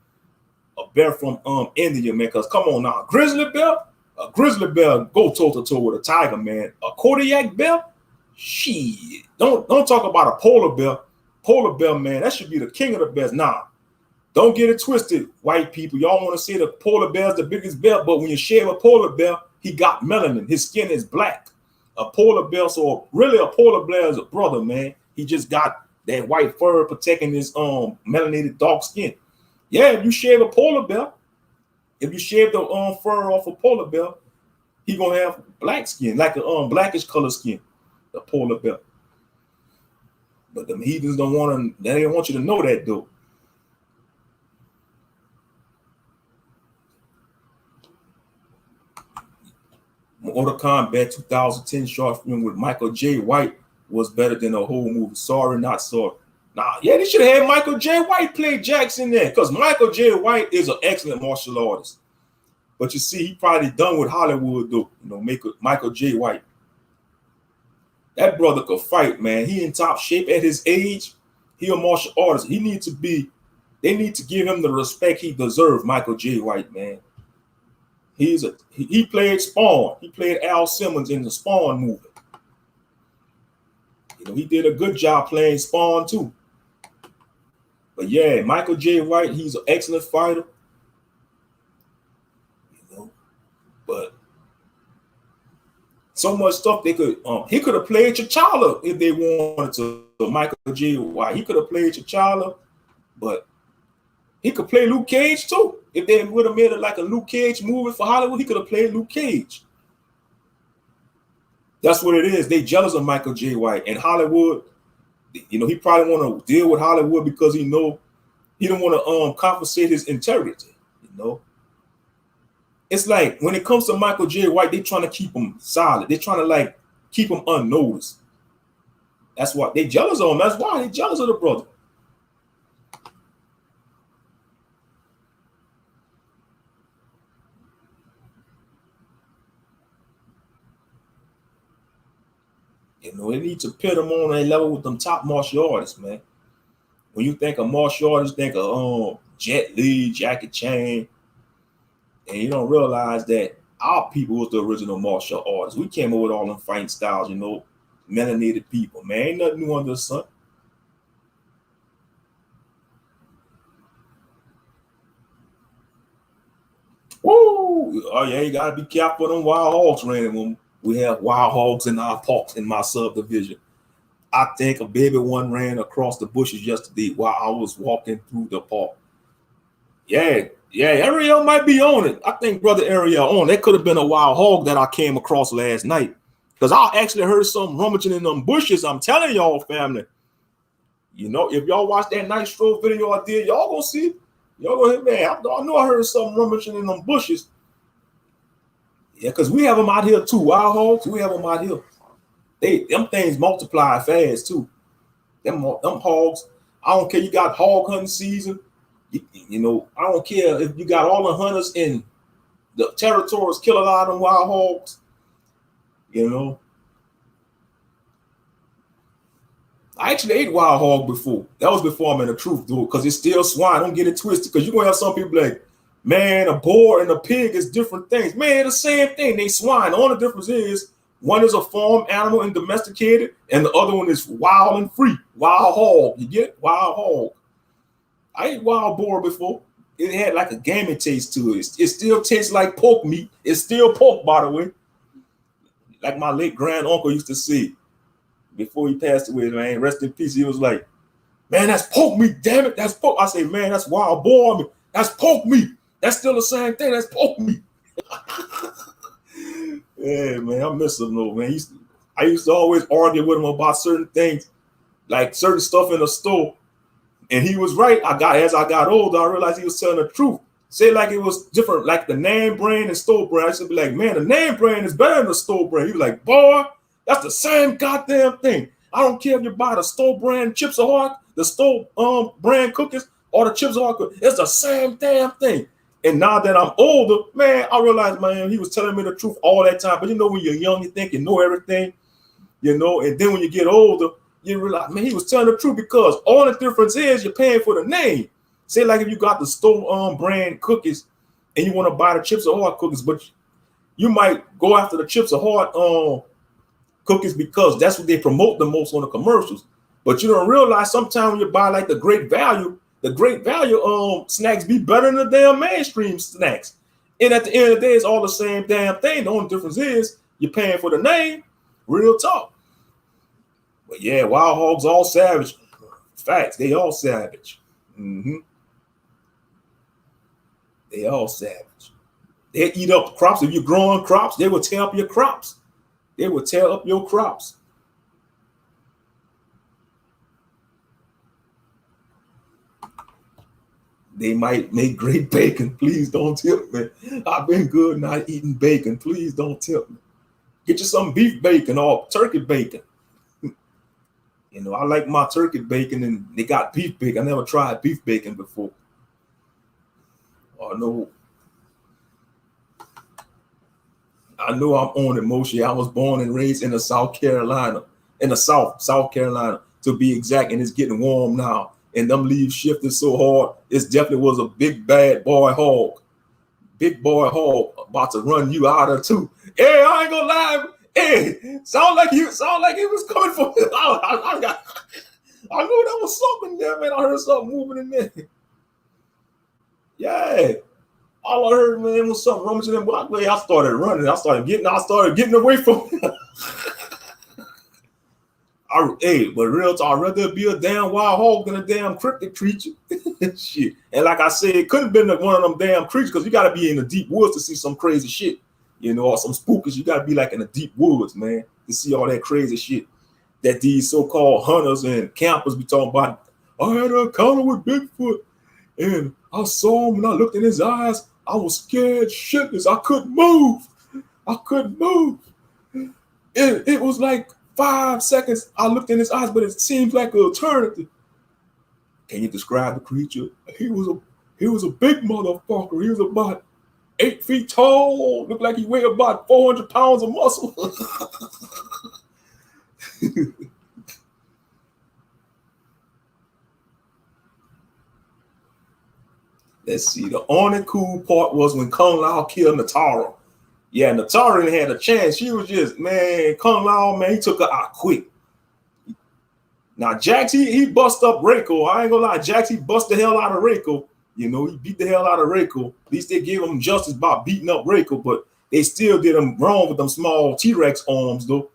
a bear from India, man. Because come on now, a grizzly bear go toe-to-toe with a tiger, man. A Kodiak bear? Shit. Don't talk about a polar bear. Polar bear, man, that should be the king of the bears. Nah. Don't get it twisted, white people. Y'all want to say the polar bear is the biggest bear, but when you shave a polar bear, he got melanin. His skin is black. A polar bear, so really a polar bear is a brother, man. He just got that white fur protecting his melanated dark skin. Yeah, if you shave a polar bear, if you shave the fur off a polar bear, he gonna have black skin, like a blackish color skin, the polar bear. But the heathens don't want to. They don't want you to know that though. Mortal Kombat 2010 short film with Michael J. White was better than the whole movie. Sorry, not sorry. Nah, yeah, they should have had Michael J. White play Jackson there, because Michael J. White is an excellent martial artist. But you see, he probably done with Hollywood though. You know, Michael J. White. That brother could fight, man. He in top shape at his age. He a martial artist. He needs to be. They need to give him the respect he deserves. Michael J. White, man. He played Spawn. He played Al Simmons in the Spawn movie. You know, he did a good job playing Spawn too. But yeah, Michael J. White, he's an excellent fighter. You know, but so much stuff they could. He could have played T'Challa if they wanted to. Michael J. White, he could have played T'Challa, but he could play Luke Cage too. If they would have made it like a Luke Cage movie for Hollywood, he could have played Luke Cage. That's what it is. They jealous of Michael J. White, and Hollywood. You know, he probably want to deal with Hollywood because he don't want to compensate his integrity. You know, it's like when it comes to Michael J. White, they trying to keep him silent. They trying to like keep him unnoticed. That's why they jealous of him. That's why they jealous of the brother. You know, they need to pit them on a level with them top martial artists, man. When you think of martial artists, think of Jet Li, Jackie Chan, and you don't realize that our people was the original martial artists. We came up with all them fighting styles, you know, melanated people, man. Ain't nothing new under the sun. Woo! Oh yeah, you gotta be careful of them wild hogs running when we have wild hogs in our parks in my subdivision. I think a baby one ran across the bushes yesterday while I was walking through the park. Yeah, Ariel might be on it. I think Brother Ariel on. That could have been a wild hog that I came across last night. Because I actually heard some rummaging in them bushes. I'm telling y'all, family. You know, if y'all watch that night stroll video I did, y'all gonna see. Y'all gonna hit, man. I know I heard some rummaging in them bushes. Yeah, because we have them out here too. Wild hogs, we have them out here. Them things multiply fast too. Them hogs. I don't care. You got hog hunting season. You know, I don't care if you got all the hunters in the territories kill a lot of them wild hogs. You know, I actually ate wild hog before. That was before I'm in the truth, dude, because it's still swine. Don't get it twisted, because you're gonna have some people like, man, a boar and a pig is different things. Man, the same thing. They swine. The only difference is one is a farm animal and domesticated, and the other one is wild and free. Wild hog. You get it? Wild hog. I ate wild boar before. It had like a gamey taste to it. It still tastes like pork meat. It's still pork, by the way. Like my late grand uncle used to say before he passed away, man, rest in peace. He was like, man, that's pork meat, damn it. That's pork. I say, man, that's wild boar meat. That's pork meat. That's still the same thing. That's pork meat. Yeah, man, I miss him though, man. I used to always argue with him about certain things, like certain stuff in the store. And he was right. As I got older, I realized he was telling the truth. Say like it was different, like the name brand and store brand. I used to be like, man, the name brand is better than the store brand. He was like, boy, that's the same goddamn thing. I don't care if you buy the store brand Chips Ahoy, the store brand cookies, or the Chips Ahoy cookies. It's the same damn thing. And now that I'm older, man, I realize, man, he was telling me the truth all that time. But you know, when you're young, you think you know everything, you know, and then when you get older, you realize, man, he was telling the truth, because all the difference is you're paying for the name. Say like if you got the store brand cookies and you want to buy the Chips Ahoy cookies, but you might go after the Chips Ahoy cookies because that's what they promote the most on the commercials. But you don't realize sometimes when you buy like the Great Value, the great value snacks be better than the damn mainstream snacks. And at the end of the day, it's all the same damn thing. The only difference is you're paying for the name. Real talk. But yeah, wild hogs all savage. Facts, they all savage. They all savage. They eat up crops. If you're growing crops, they will tear up your crops. They will tear up your crops. They might make great bacon. Please don't tip me. I've been good not eating bacon. Please don't tip me. Get you some beef bacon or turkey bacon. You know, I like my turkey bacon, and they got beef bacon. I never tried beef bacon before. Oh, no. I know I'm on it, Moshe. I was born and raised in the South Carolina, South Carolina, to be exact, and it's getting warm now. And them leaves shifted so hard, it definitely was a big bad boy hog. Big boy hog about to run you out of too. Hey, I ain't gonna lie. Hey, sound like he was coming for me. I knew there was something there, man. I heard something moving in there. Yeah. All I heard, man, was something rummaging in the way. I started running. I started getting away from him. But real talk, I'd rather be a damn wild hog than a damn cryptic creature. Shit. And like I said, it couldn't have been one of them damn creatures, because you got to be in the deep woods to see some crazy shit. You know, or some spookies. You got to be like in the deep woods, man, to see all that crazy shit that these so-called hunters and campers be talking about. I had an encounter with Bigfoot, and I saw him, and I looked in his eyes. I was scared shitless. I couldn't move. It was like 5 seconds. I looked in his eyes, but it seems like an eternity. Can you describe the creature? He was a big motherfucker. He was about 8 feet tall. Looked like he weighed about 400 pounds of muscle. Let's see. The only cool part was when Kung Lao killed Natara. Yeah, Natara didn't have a chance. She was just, man, Kung Lao, man, he took her out quick. Now, Jax, he bust up Reiko. I ain't gonna lie, Jax, he bust the hell out of Reiko. You know, he beat the hell out of Reiko. At least they gave him justice by beating up Reiko, but they still did him wrong with them small T-Rex arms, though.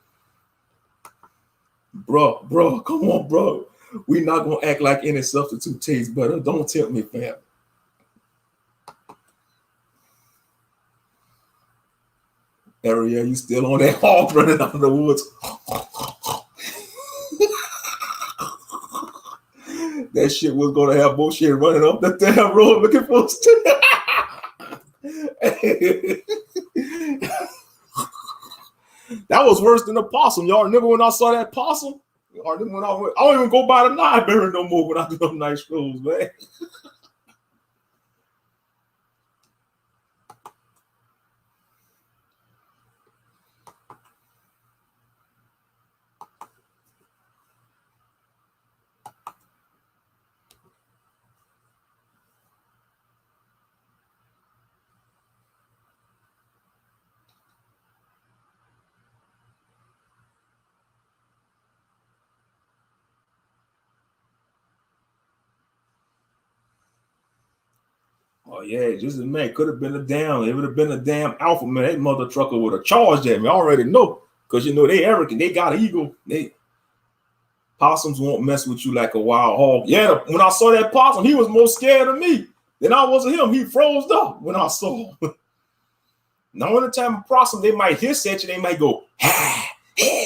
Bro, come on, bro. We not gonna act like any substitute tastes better. Don't tempt me, fam. Area, you still on that hog running out of the woods. That shit was gonna have bullshit running up the damn road looking for us. That was worse than the possum. Y'all remember when I saw that possum? I don't even go by the library no more when I do them night strolls, man. Oh yeah, just a man. Could have been a damn. It would have been a damn alpha man. That mother trucker would have charged at me. I already know, because you know they arrogant. They got ego. Possums won't mess with you like a wild hog. Yeah, when I saw that possum, he was more scared of me than I was of him. He froze up when I saw him. Now, any time a possum, they might hiss at you. They might go,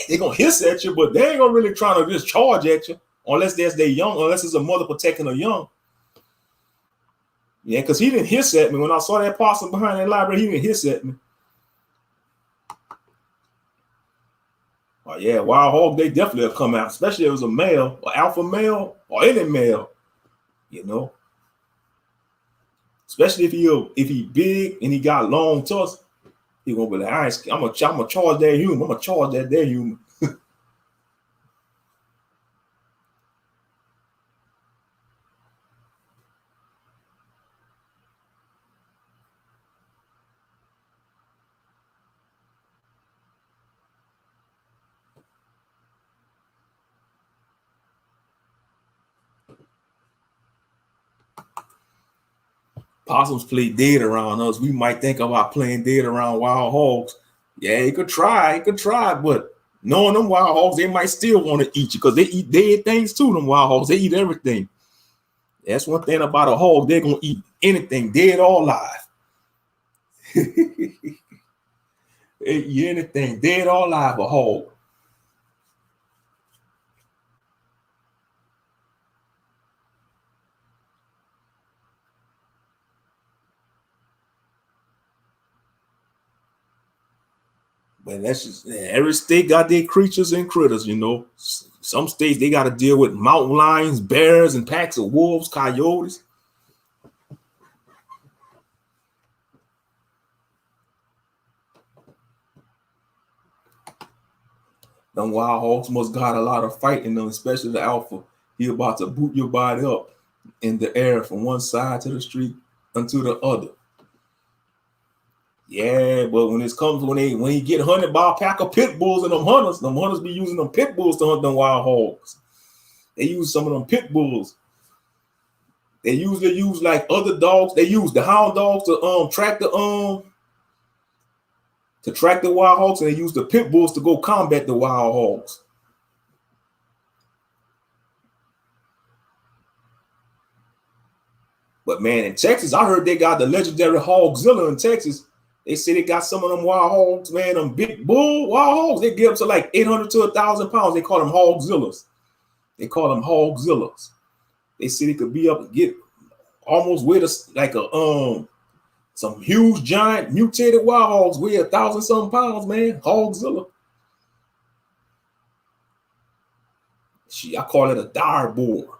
they're gonna hiss at you, but they ain't gonna really try to just charge at you unless they're young, unless it's a mother protecting a young. Yeah, because he didn't hiss at me. When I saw that possum behind that library, he didn't hiss at me. Oh, yeah, wild hog, they definitely have come out, especially if it was a male, or alpha male, or any male, you know. Especially if he big and he got long tusks, he gonna be like, I'm gonna charge that human. I'm gonna charge that human. Possums play dead around us. We might think about playing dead around wild hogs. Yeah, you could try, but knowing them wild hogs, they might still want to eat you because they eat dead things too. Them wild hogs, they eat everything. That's one thing about a hog, they're gonna eat anything, dead or alive. They eat anything, dead or alive, a hog. But that's just, every state got their creatures and critters, you know. Some states they got to deal with mountain lions, bears, and packs of wolves, coyotes. Them wild hogs must got a lot of fight in them, especially the alpha. He about to boot your body up in the air from one side to the street unto the other. Yeah, but when he get hunted by a pack of pit bulls and them hunters be using them pit bulls to hunt them wild hogs. They use some of them pit bulls. They usually use like other dogs. They use the hound dogs to track the wild hogs, and they use the pit bulls to go combat the wild hogs. But man, in Texas, I heard they got the legendary Hogzilla in Texas. They say they got some of them wild hogs, man, them big bull wild hogs. They get up to like 800 to 1,000 pounds. They call them Hogzillas. They say they could be up and get almost with us like some huge giant mutated wild hogs weigh 1,000 something pounds, man. Hogzilla. I call it a dire boar.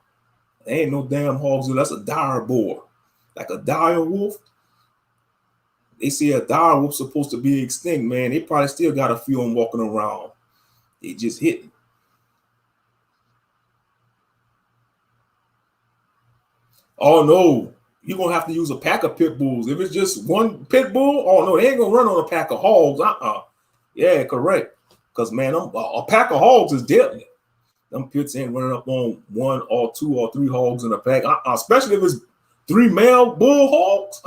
There ain't no damn Hogzilla. That's a dire boar, like a dire wolf. They say a dire wolf's supposed to be extinct, man. They probably still got a few of them walking around. They just hitting. Oh no, you're gonna have to use a pack of pit bulls. If it's just one pit bull, oh no, they ain't gonna run on a pack of hogs. Yeah, correct. Because man, a pack of hogs is deadly. Them pits ain't running up on 1 or 2 or 3 hogs in a pack. Especially if it's 3 male bull hogs.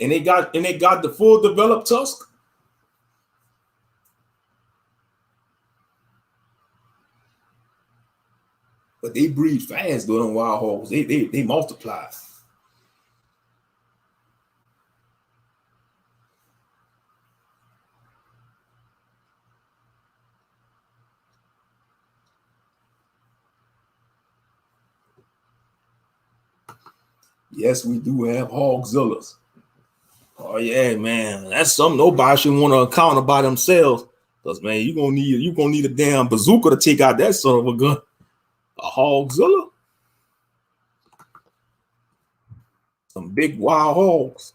And they got the full developed tusk. But they breed fast though, them wild hogs. They multiply. Yes, we do have Hogzillas. Oh yeah, man. That's something nobody should want to encounter by themselves. Because man, you're gonna need a damn bazooka to take out that son of a gun. A Hogzilla. Some big wild hogs.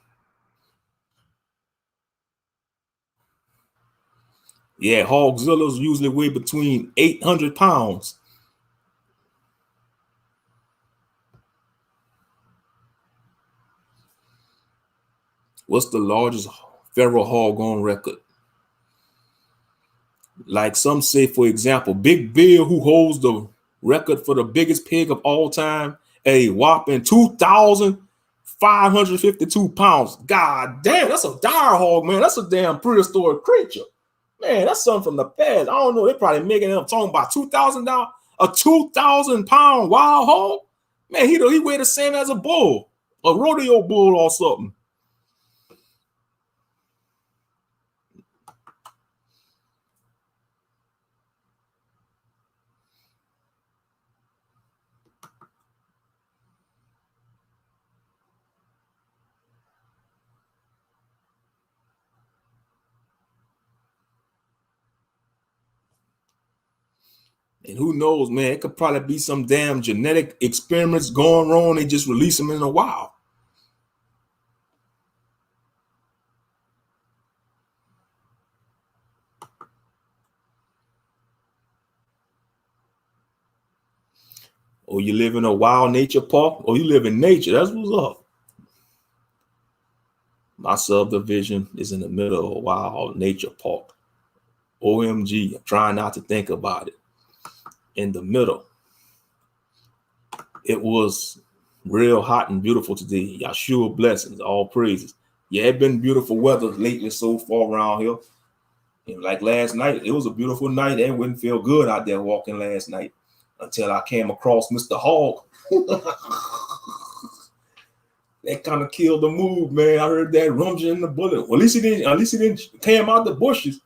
Yeah, Hogzillas usually weigh between 800 pounds. What's the largest feral hog on record? Like some say, for example, Big Bill, who holds the record for the biggest pig of all time, a whopping 2,552 pounds. God damn, that's a dire hog, man. That's a damn prehistoric creature. Man, that's something from the past. I don't know. They're probably making them talking about $2,000, a 2,000 pound wild hog. Man, he weighed the same as a bull, a rodeo bull or something. And who knows, man, it could probably be some damn genetic experiments going wrong. They just release them in the wild. Or you live in a wild nature park, or you live in nature. That's what's up. My subdivision is in the middle of a wild nature park. OMG, I'm trying not to think about it. In the middle. It was Real hot and beautiful today. Yahshua blessings, all praises. Yeah, it's been beautiful weather lately so far around here. And like last night, it was a beautiful night. It wouldn't feel good out there walking last night until I came across Mr. Hog. That kind of killed the mood, man. I heard that rummaging in the bullet. Well, at least he didn't came out the bushes.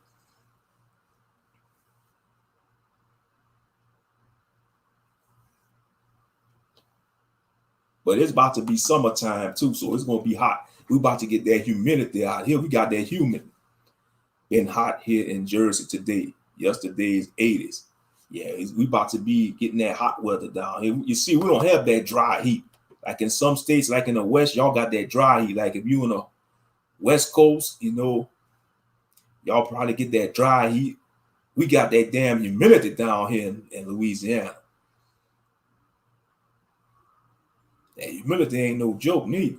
But it's about to be summertime too, so it's gonna be hot. We're about to get that humidity out here. We got that humid. Been hot here in Jersey today. Yesterday's 80s. Yeah, we about to be getting that hot weather down here. You see, we don't have that dry heat. Like in some states, like in the West, y'all got that dry heat. Like if you in the West Coast, you know, y'all probably get that dry heat. We got that damn humidity down here in Louisiana. That humidity ain't no joke neither.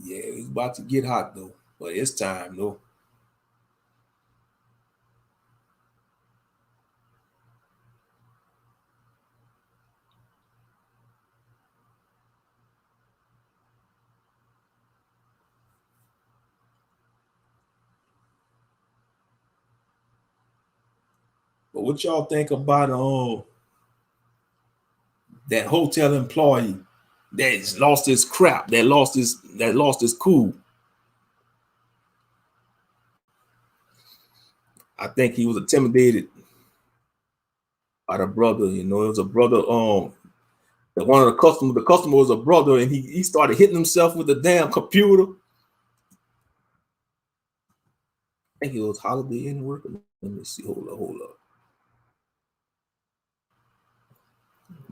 Yeah, it's about to get hot though, but it's time though. But what y'all think about that hotel employee that lost his crap, that lost his cool? I think he was intimidated by the brother. You know, it was a brother. One of the customer was a brother, and he started hitting himself with the damn computer. I think it was Holiday Inn working. Let me see. Hold up.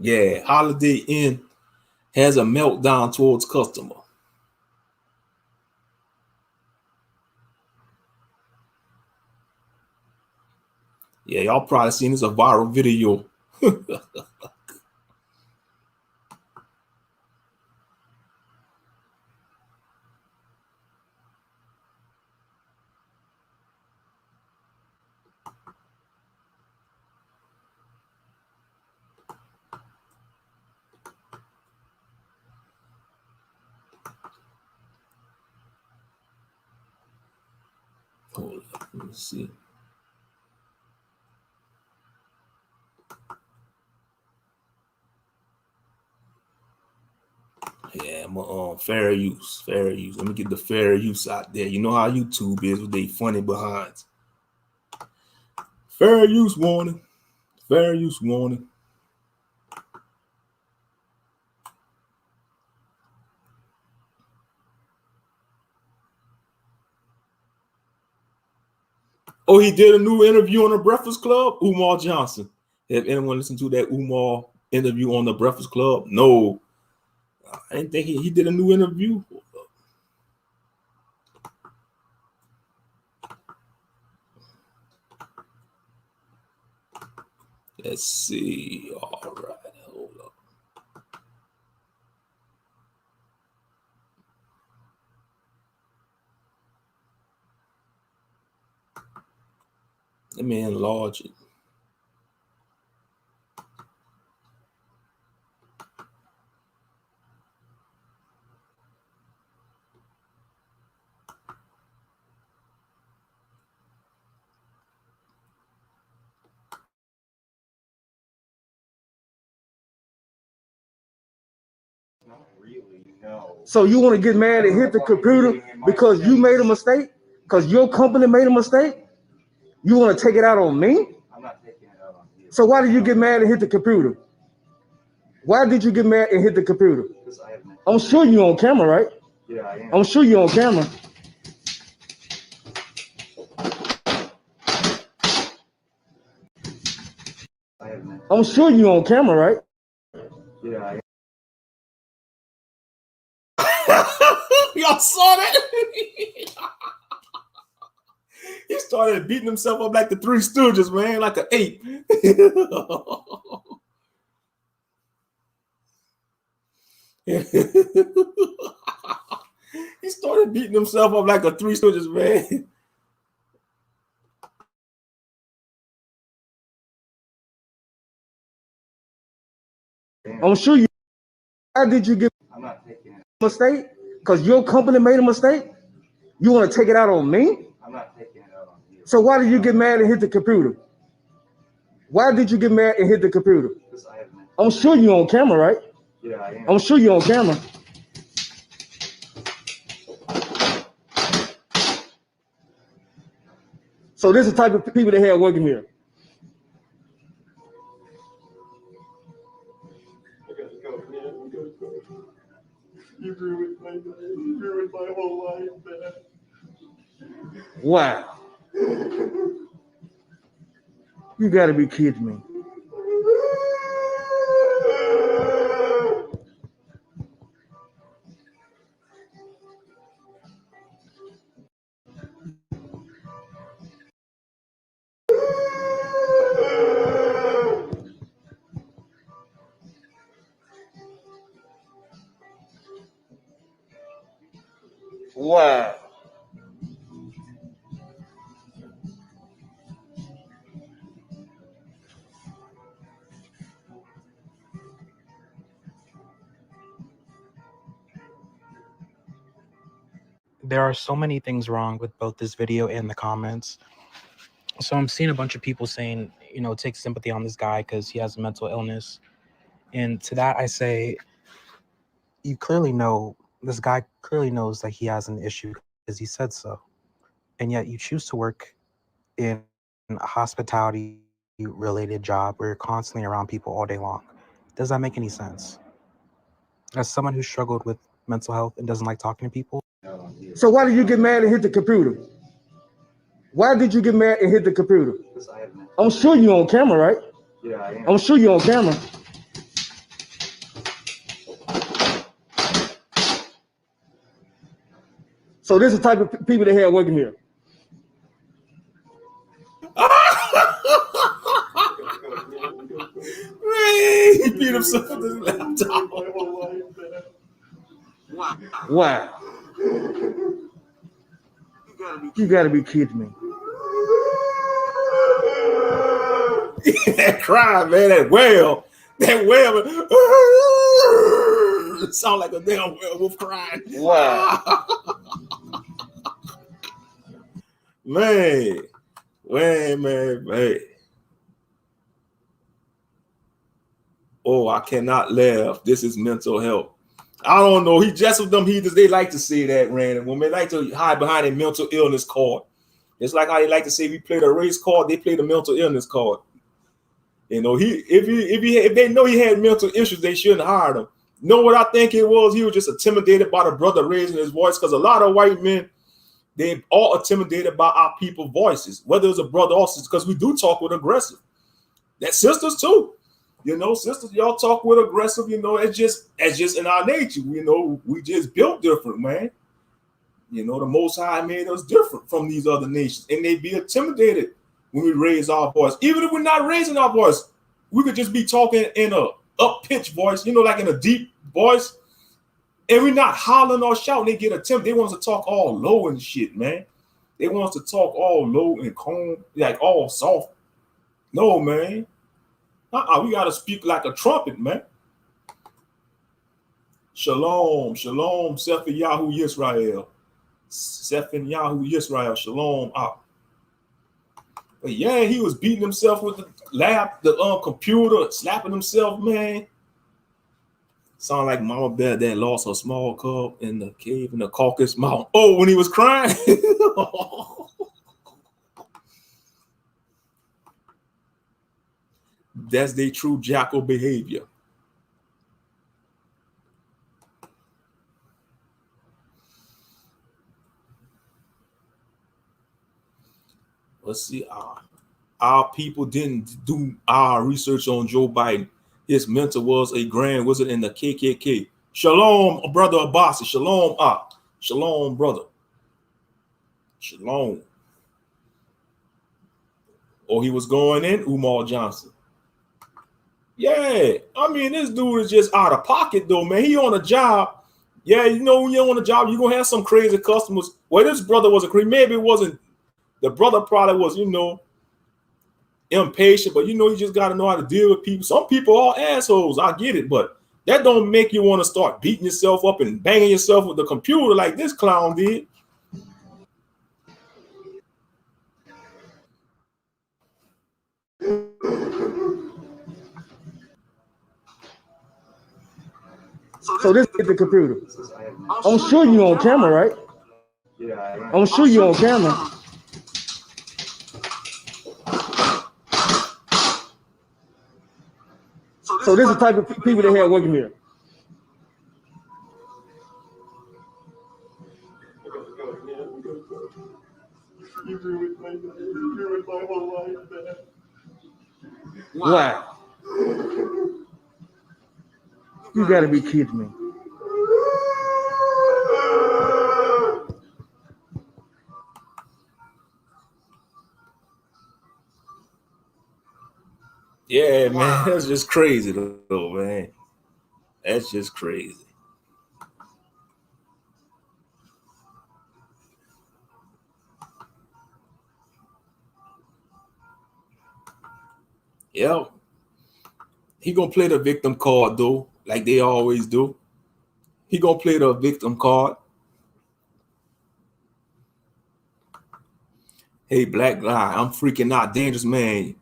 Yeah, Holiday Inn has a meltdown towards customer. Yeah, y'all probably seen this a viral video. Hold up, let me see. Yeah, I'm fair use. Let me get the fair use out there. You know how YouTube is with they funny behinds. Fair use warning. Fair use warning. Oh, he did a new interview on the Breakfast Club. Umar Johnson. Have anyone listened to that Umar interview on the Breakfast Club? No. I didn't think he did a new interview. Let's see. All right. Hold up. Let me enlarge it. So you want to get mad and hit the computer because you made a mistake? Because your company made a mistake? You want to take it out on me? I'm not taking it out on you. So why did you get mad and hit the computer? Why did you get mad and hit the computer? I'm sure you're on camera, right? Yeah, I am. I'm sure you're on camera. I'm sure you're on camera, right? Yeah, I am. Y'all saw that? He started beating himself up like the Three Stooges, man, like an ape. He started beating himself up like a Three Stooges, man. I'm sure you. How did you get a mistake? Because your company made a mistake? You want to take it out on me? I'm not taking it out on you. So why did you get mad and hit the computer? Why did you get mad and hit the computer? I'm sure you're on camera, right? Yeah, I am. I'm sure you're on camera. So this is the type of people they have working here. You ruined my whole life, man. Wow. You gotta be kidding me. Wow. There are so many things wrong with both this video and the comments. So I'm seeing a bunch of people saying, take sympathy on this guy because he has a mental illness. And to that I say, you clearly know, this guy clearly knows that he has an issue because he said so. And yet you choose to work in a hospitality related job where you're constantly around people all day long. Does that make any sense? As someone who struggled with mental health and doesn't like talking to people. So why did you get mad and hit the computer? Why did you get mad and hit the computer? I'm sure you're on camera, right? Yeah, I am. I'm sure you're on camera. So this is the type of people they have working here. Man, he beat himself with his laptop. Wow. You gotta be kidding me. That cry, man, that wail. Sound like a damn werewolf crying. Wow. Man. Oh, I cannot laugh. This is mental health. I don't know. He just with them heathens, they like to say that random. When they like to hide behind a mental illness card. It's like how they like to say we play the race card, they play the mental illness card. If they know he had mental issues, they shouldn't hire him. Know what I think it was? He was just intimidated by the brother raising his voice, because a lot of white men, they all intimidated by our people's voices, whether it's a brother or sister, because we do talk with aggressive. That sisters too. Sisters, y'all talk with aggressive, it's just in our nature. We just built different, man. The Most High made us different from these other nations, and they be intimidated when we raise our voice. Even if we're not raising our voice, we could just be talking in a up-pitched voice, like in a deep voice, and we're not hollering or shouting. They get intimidated. They want us to talk all low and shit, man. They want us to talk all low and calm, like all soft. No, man. We gotta speak like a trumpet, man. Shalom, shalom, Sephin Yahu Yisrael. Sephin Yahu Yisrael, shalom. But yeah, he was beating himself with the computer, slapping himself, man. Sound like Mama Bear that lost her small cub in the cave in the Caucasus Mountain. Oh, when he was crying. That's their true jackal behavior. Let's see. Our people didn't do our research on Joe Biden. His mentor was a grand wizard in the KKK. Shalom, brother Abbas. Shalom, Shalom, brother. Shalom. Oh, he was going in, Umar Johnson. Yeah, I mean, this dude is just out of pocket though, man. He on a job. Yeah, you know, when you're on a job, you're gonna have some crazy customers. Well, this brother was a crazy. Maybe it wasn't. The brother probably was, you know, impatient, but you know, you just got to know how to deal with people. Some people are assholes. I get it, but that don't make you want to start beating yourself up and banging yourself with the computer like this clown did. So this is the computer. I'm sure you on camera, right? Yeah. I'm sure you on camera. So this is the type of people they have working here. Wow. You gotta be kidding me. Yeah, man, that's just crazy though, man. That's just crazy. Yeah. He gonna play the victim card though, like they always do. He gonna play the victim card. Hey, black guy, I'm freaking out, dangerous man.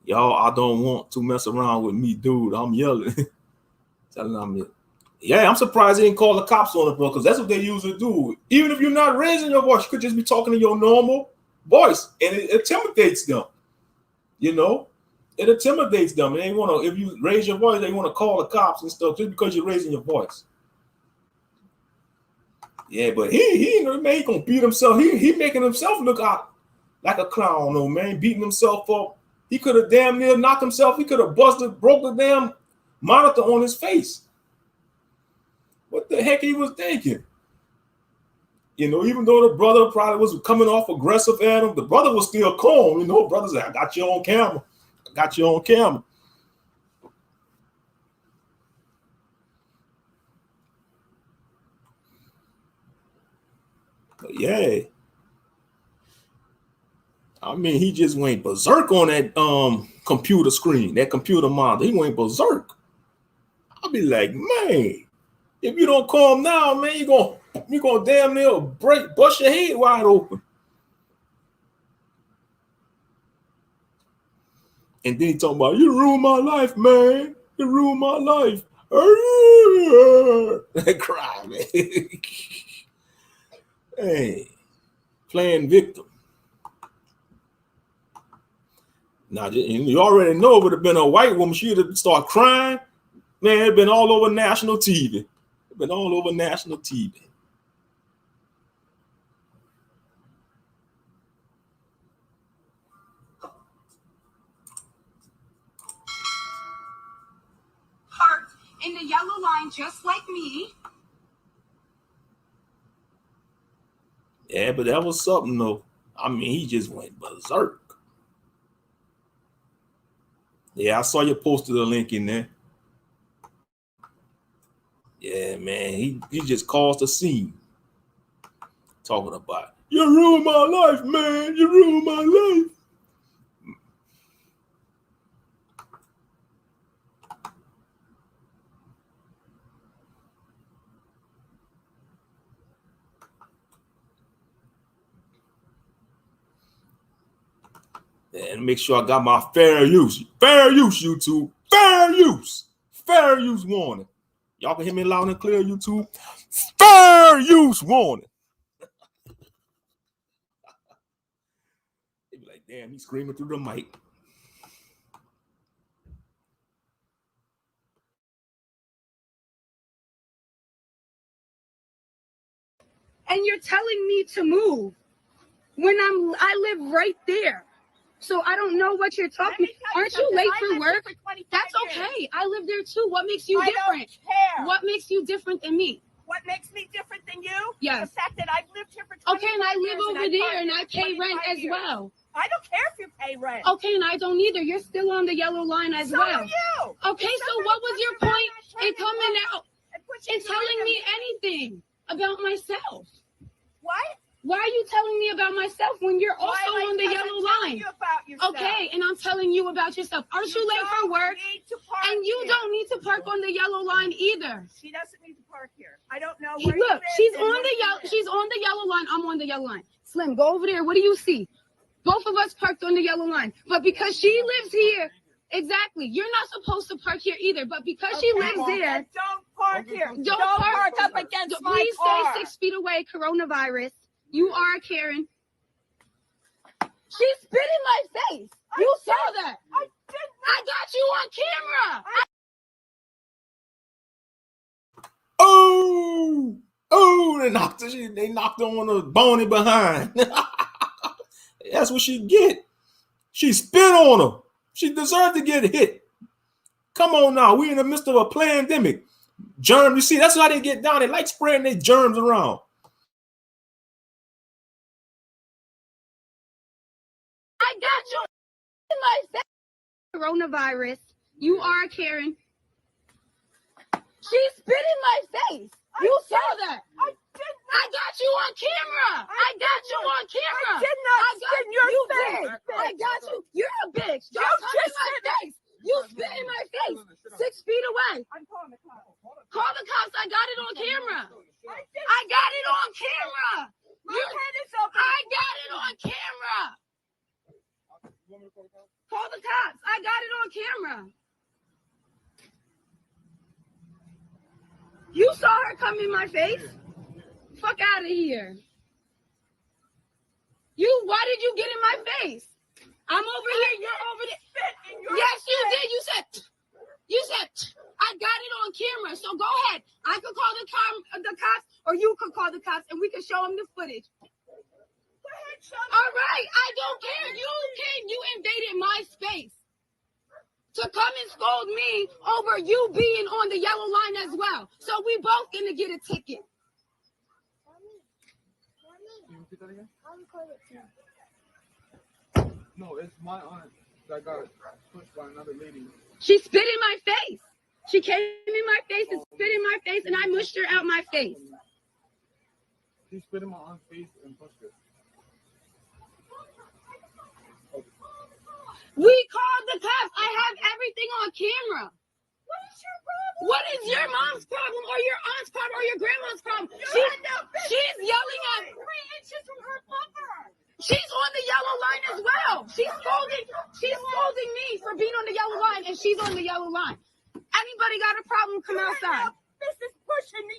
Y'all, I don't want to mess around with me, dude. I'm yelling. Telling him, yeah, I'm surprised they didn't call the cops on it, bro, because that's what they usually do. Even if you're not raising your voice, you could just be talking in your normal voice, and it intimidates them. You know, it intimidates them. And they want to, if you raise your voice, they want to call the cops and stuff just because you're raising your voice. Yeah, but he man, he gonna beat himself. He making himself look out like a clown, though, man, beating himself up. He could have damn near knocked himself. He could have broke the damn monitor on his face. What the heck he was thinking? You know, even though the brother probably was coming off aggressive at him, the brother was still calm. You know, brother said, I got you on camera. I got you on camera. But yeah. I mean, he just went berserk on that computer screen, that computer monitor. He went berserk. I'll be like, man, if you don't calm down, man, you're gonna damn near bust your head wide open. And then he talking about, you ruined my life, man. You ruined my life. That cry, man. Hey, playing victim. Now, you already know it would have been a white woman. She'd have started crying. Man, it'd been all over national TV. It's been all over national TV. Heart in the yellow line, just like me. Yeah, but that was something, though. I mean, he just went berserk. Yeah, I saw you posted a link in there. Yeah, man, he just caused a scene. Talking about, you ruined my life, man. You ruined my life. And make sure I got my fair use YouTube, fair use warning. Y'all can hear me loud and clear, YouTube. Fair use warning. They be like, damn, he's screaming through the mic. And you're telling me to move when I live right there. So I don't know what you're talking. Aren't you late for work? That's okay. I live there too. What makes you different? I don't care. What makes you different than me? What makes me different than you? Yes. The fact that I've lived here for 20 Okay, and I live years over there and I pay rent as well. I don't care if you pay rent. Okay, and I don't either. You're still on the yellow line as So well. are you. Okay, so what was your point in coming out and telling me anything about myself? What? Why are you telling me about myself when you're also on the yellow line? You about yourself. Okay, and I'm telling you about yourself. Aren't you late for work? And you don't need to park on the yellow line either. She doesn't need to park here. I don't know Look, where you live she's and on where the you yellow. live. She's on the yellow line. I'm on the yellow line. Slim, go over there. What do you see? Both of us parked on the yellow line, but because she lives here, exactly. You're not supposed to park here either, but because she lives there, Don't park here. Don't park up against my please car. stay 6 feet away. Coronavirus. You are a Karen. She spit in my face. You saw that. I got you on camera. Oh, they knocked her on the bony behind. That's what she get. She spit on her. She deserved to get hit. Come on now, we in the midst of a pandemic. Germs, you see, that's how they get down. They like spreading their germs around. I got you in my face. Coronavirus. You are a Karen. She spit in my face. You saw that. I got you on camera. I got you on camera. I did not spit in your face. I got you. You're a bitch. Don't touch my face. You spit in my face. 6 feet away. I'm calling the cops. Call the cops. I got it on camera. I got it on camera. My head is open. I got it on camera. Call the cops. I got it on camera. You saw her come in my face. Fuck out of here. Why did you get in my face? I'm over here. You're over there. Yes, you did. You said, I got it on camera. So go ahead. I could call the cops, or you could call the cops, and we could show them the footage. All right, I don't care. You invaded my space to come and scold me over you being on the yellow line as well. So we both gonna get a ticket. No, it's my aunt that got pushed by another lady. She spit in my face. She came in my face and spit in my face, and I mushed her out my face. She spit in my aunt's face and pushed her. We called the cops. I have everything on camera. What is your problem? What is your mom's problem, or your aunt's problem, or your grandma's problem? She's yelling at 3 inches from her bumper. She's on the yellow line as well. She's scolding me for being on the yellow line, and she's on the yellow line. Anybody got a problem? Come outside. This is pushing me.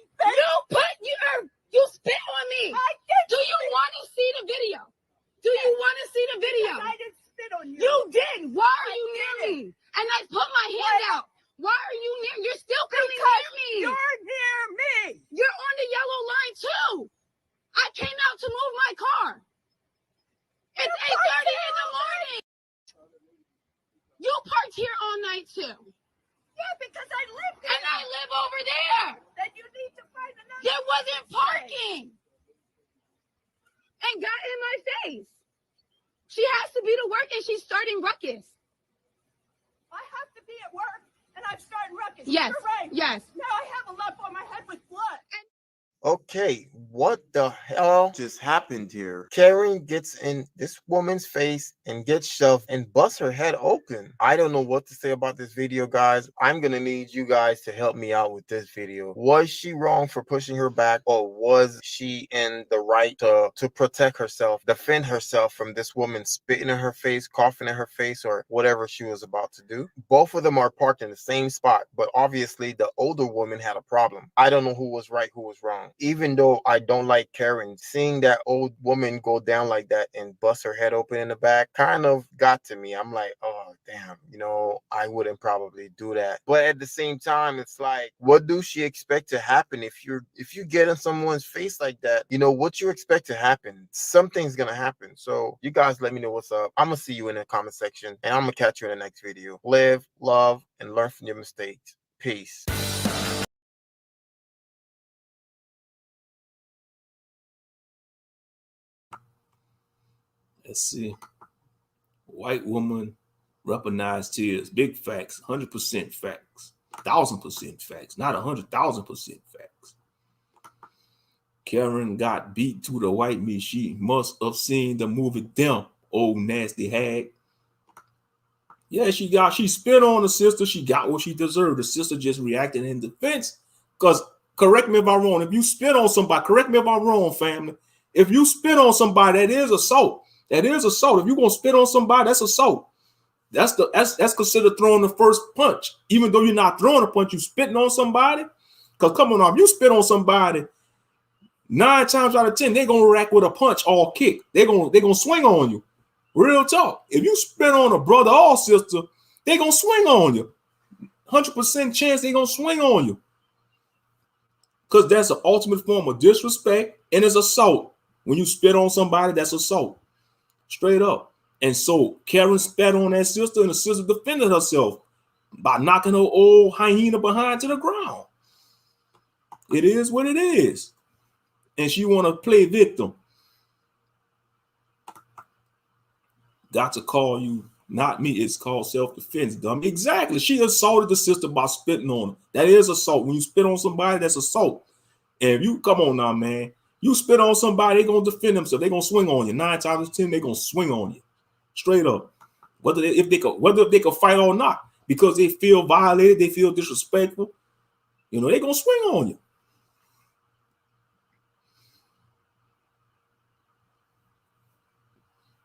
You spit on me. I did. Do you want to see the video? Do you want to see the video? I didn't spit on you. You did. Why are you near me? And I put my hand out. Why are you near? You're still coming near me. You're near me. You're on the yellow line too. I came out to move my car. It's 8:30 in the morning. You parked here all night too. Yeah, because I live here. And I live over there. Then you need to find another. There wasn't parking. And got in my face. She has to be to work, and she's starting ruckus. I have to be at work, and I'm starting ruckus. Yes. You're right. Yes. Now I have a lump on my head with blood. Okay, what the hell just happened here? Karen gets in this woman's face and gets shoved and busts her head open. I don't know what to say about this video, guys. I'm gonna need you guys to help me out with this video. Was she wrong for pushing her back, or was she in the right to protect herself, defend herself from this woman spitting in her face, coughing in her face, or whatever she was about to do? Both of them are parked in the same spot, but obviously the older woman had a problem. I don't know who was right, who was wrong. Even though I don't like Karen, seeing that old woman go down like that and bust her head open in the back kind of got to me. I'm like, oh damn, I wouldn't probably do that. But at the same time, it's like, what do she expect to happen if you get in someone's face like that? What you expect to happen? Something's gonna happen. So you guys let me know what's up. I'm gonna see you in the comment section, and I'm gonna catch you in the next video. Live, love, and learn from your mistakes. Peace. Let's see. white woman weaponized tears. Big facts, 100% facts, 1,000% facts, not 100,000% facts. Karen got beat to the white meat. She must have seen the movie Them, old nasty hag. Yeah, she spit on the sister. She got what she deserved. The sister just reacted in defense. Because, correct me if I'm wrong, if you spit on somebody, correct me if I'm wrong, family. If you spit on somebody, that is assault. That is assault. If you're gonna spit on somebody, that's assault. That's considered throwing the first punch. Even though you're not throwing a punch, you spitting on somebody. Because come on, if you spit on somebody, 9 times out of 10, they're gonna react with a punch or a kick. They're gonna swing on you. Real talk. If you spit on a brother or sister, they're gonna swing on you. 100% chance they're gonna swing on you. Because that's an ultimate form of disrespect and it's assault. When you spit on somebody, that's assault. Straight up. And so Karen spat on that sister, and the sister defended herself by knocking her old hyena behind to the ground. It is what it is. And she want to play victim. Got to call you, not me. It's called self-defense, dumb. Exactly. She assaulted the sister by spitting on her. That is assault. When you spit on somebody, that's assault. And if you, come on now, man, you spit on somebody, they're going to defend themselves. They're going to swing on you. 9 times out of 10, they're going to swing on you. Straight up. Whether they could fight or not. Because they feel violated, they feel disrespectful, they're going to swing on you.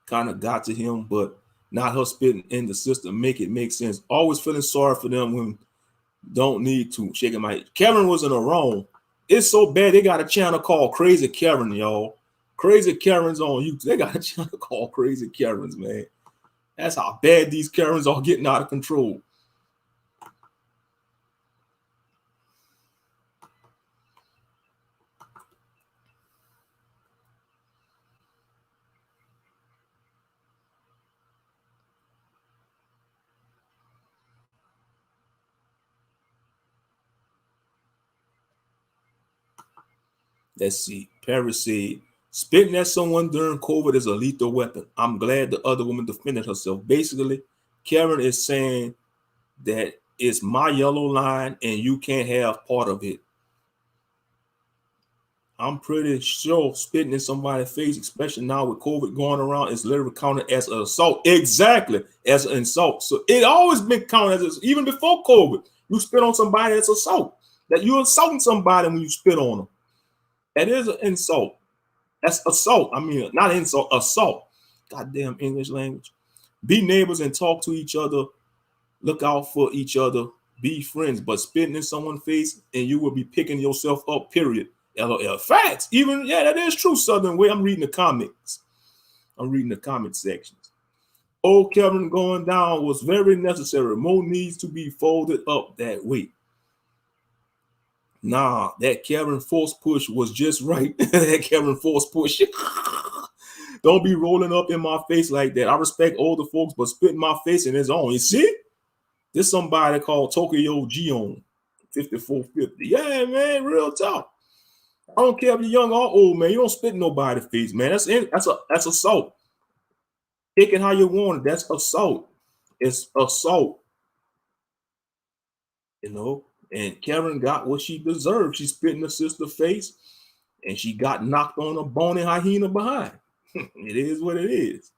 Kind of got to him, but not her spitting in the system. Make it make sense. Always feeling sorry for them when don't need to. Shaking my head. Karen was in the wrong. It's so bad they got a channel called Crazy Karen, y'all. Crazy Karens on YouTube. They got a channel called Crazy Karens, man. That's how bad these Karens are getting out of control. Let's see. Perry said, spitting at someone during COVID is a lethal weapon. I'm glad the other woman defended herself. Basically, Karen is saying that it's my yellow line and you can't have part of it. I'm pretty sure spitting in somebody's face, especially now with COVID going around, is literally counted as an assault. Exactly, as an insult. So it always been counted as, even before COVID, you spit on somebody, it's assault. That you're insulting somebody when you spit on them. That is an insult. That's assault. I mean, not insult, assault. Goddamn English language. Be neighbors and talk to each other. Look out for each other. Be friends. But spitting in someone's face and you will be picking yourself up, period. LOL. Facts. Even, yeah, that is true, Southern way. I'm reading the comics. I'm reading the comment sections. Old Kevin going down was very necessary. More needs to be folded up that way. Nah, that Kevin force push was just right. That Kevin force push. Don't be rolling up in my face like that. I respect older folks, but spit in my face in his own. You see? There's somebody called Tokyo Gion, 5450. Yeah, man, real talk. I don't care if you're young or old, man. You don't spit in nobody's face, man. That's assault. Take it how you want it. That's assault. It's assault. And Karen got what she deserved. She spit in her sister's face, and she got knocked on a bony hyena behind. It is what it is.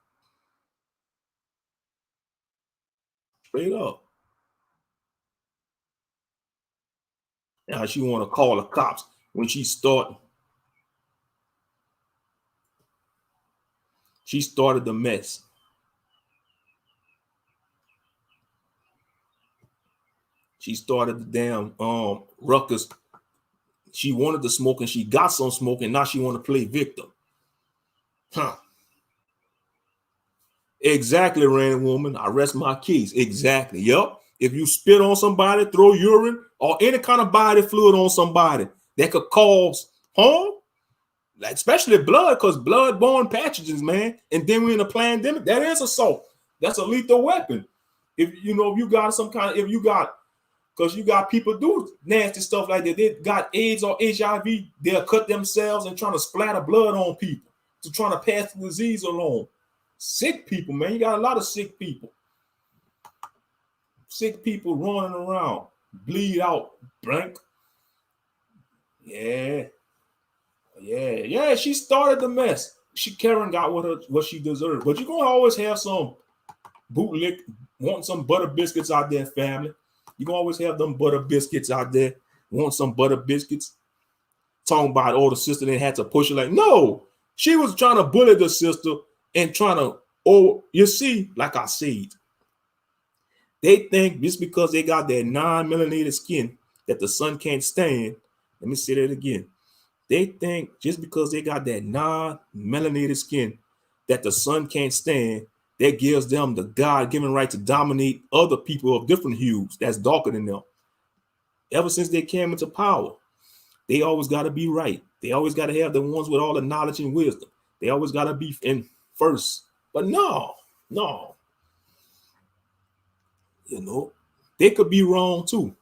Straight up. Now she want to call the cops when she started the mess. She started the damn ruckus. She wanted to smoke and she got some smoke, and now she want to play victim. Huh. Exactly, random woman. I rest my case. Exactly. Yep. If you spit on somebody, throw urine or any kind of body fluid on somebody that could cause harm, like especially blood, because blood-borne pathogens, man. And then we're in a pandemic. That is assault. That's a lethal weapon. If you got some kind of, because you got people do nasty stuff like that. They got AIDS or HIV. They'll cut themselves and trying to splatter blood on people to trying to pass the disease along. Sick people, man. You got a lot of sick people. Sick people running around, bleed out, blank. Yeah. She started the mess. Karen got what she deserved. But you're gonna always have some bootlick wanting some butter biscuits out there, family. You're gonna always have them butter biscuits out there, want some butter biscuits. Talking about, oh, the sister then had to push her. Like, no, she was trying to bully the sister and trying to, you see, like I said, they think just because they got that non-melanated skin that the sun can't stand. Let me say that again. They think just because they got that non-melanated skin that the sun can't stand, that gives them the God-given right to dominate other people of different hues that's darker than them. Ever since they came into power, they always got to be right. They always got to have the ones with all the knowledge and wisdom. They always got to be in first. But no. You know, they could be wrong too.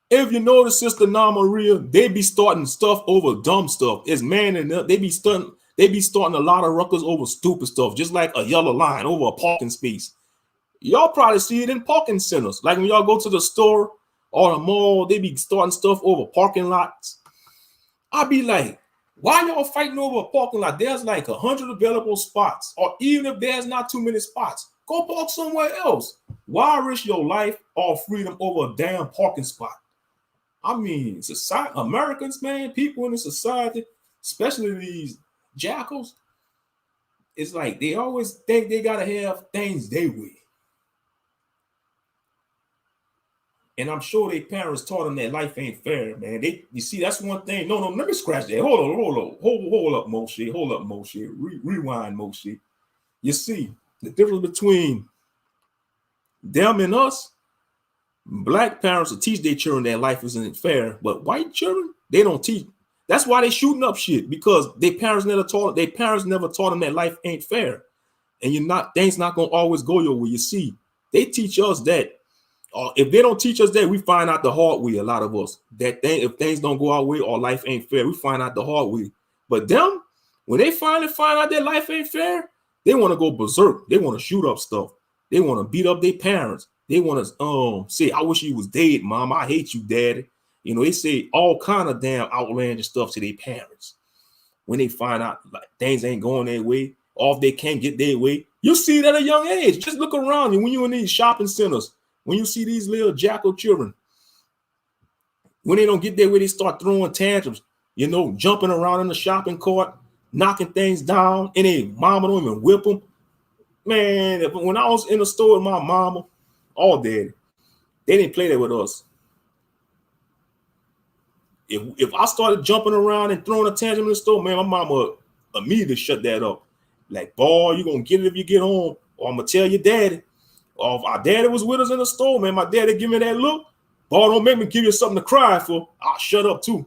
If you notice, Sister Maria, they be starting stuff over dumb stuff. It's man and they be starting a lot of ruckus over stupid stuff, just like a yellow line over a parking space. Y'all probably see it in parking centers. Like when y'all go to the store or the mall, they be starting stuff over parking lots. I be like, why y'all fighting over a parking lot? There's like 100 available spots, or even if there's not too many spots, go park somewhere else. Why risk your life or freedom over a damn parking spot? I mean, society, Americans, man, people in the society, especially these jackals, it's like they always think they gotta have things their way. And I'm sure their parents taught them that life ain't fair, man. You see, that's one thing. No, let me scratch that. Hold up, Moshe. Rewind, Moshe. You see, the difference between them and us, black parents will teach their children that life isn't fair, but white children, they don't teach. That's why they shooting up shit, because their parents never taught them that life ain't fair. And things not gonna always go your way. You see, they teach us that. If they don't teach us that, we find out the hard way. A lot of us if things don't go our way or life ain't fair, we find out the hard way. But them, when they finally find out that life ain't fair, they want to go berserk. They want to shoot up stuff. They want to beat up their parents. They want to say, "I wish you was dead, Mom. I hate you, Daddy." You know, they say all kind of damn outlandish stuff to their parents when they find out like things ain't going their way, or if they can't get their way. You see that at a young age. Just look around you when you're in these shopping centers. When you see these little jackal children, when they don't get their way, they start throwing tantrums, you know, jumping around in the shopping cart, knocking things down, and they mama don't even whip them. Man, when I was in the store with my mama, all daddy, they didn't play that with us. If I started jumping around and throwing a tantrum in the store, man, my mama immediately shut that up. Like, boy, you're going to get it if you get home, or I'm going to tell your daddy. Or if our daddy was with us in the store, man, my daddy give me that look. Boy, don't make me give you something to cry for. I'll shut up too.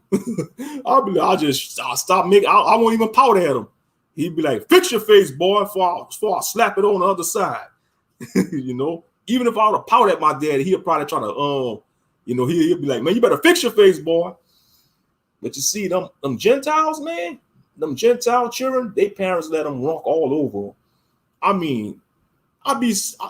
I'll stop making. I won't even pout at him. He'd be like, "Fix your face, boy," before I slap it on the other side. You know, even if I would pout at my daddy, he'll probably try to, he'll be like, "Man, you better fix your face, boy." But you see, them Gentiles, man, them Gentile children, they parents let them walk all over. I mean,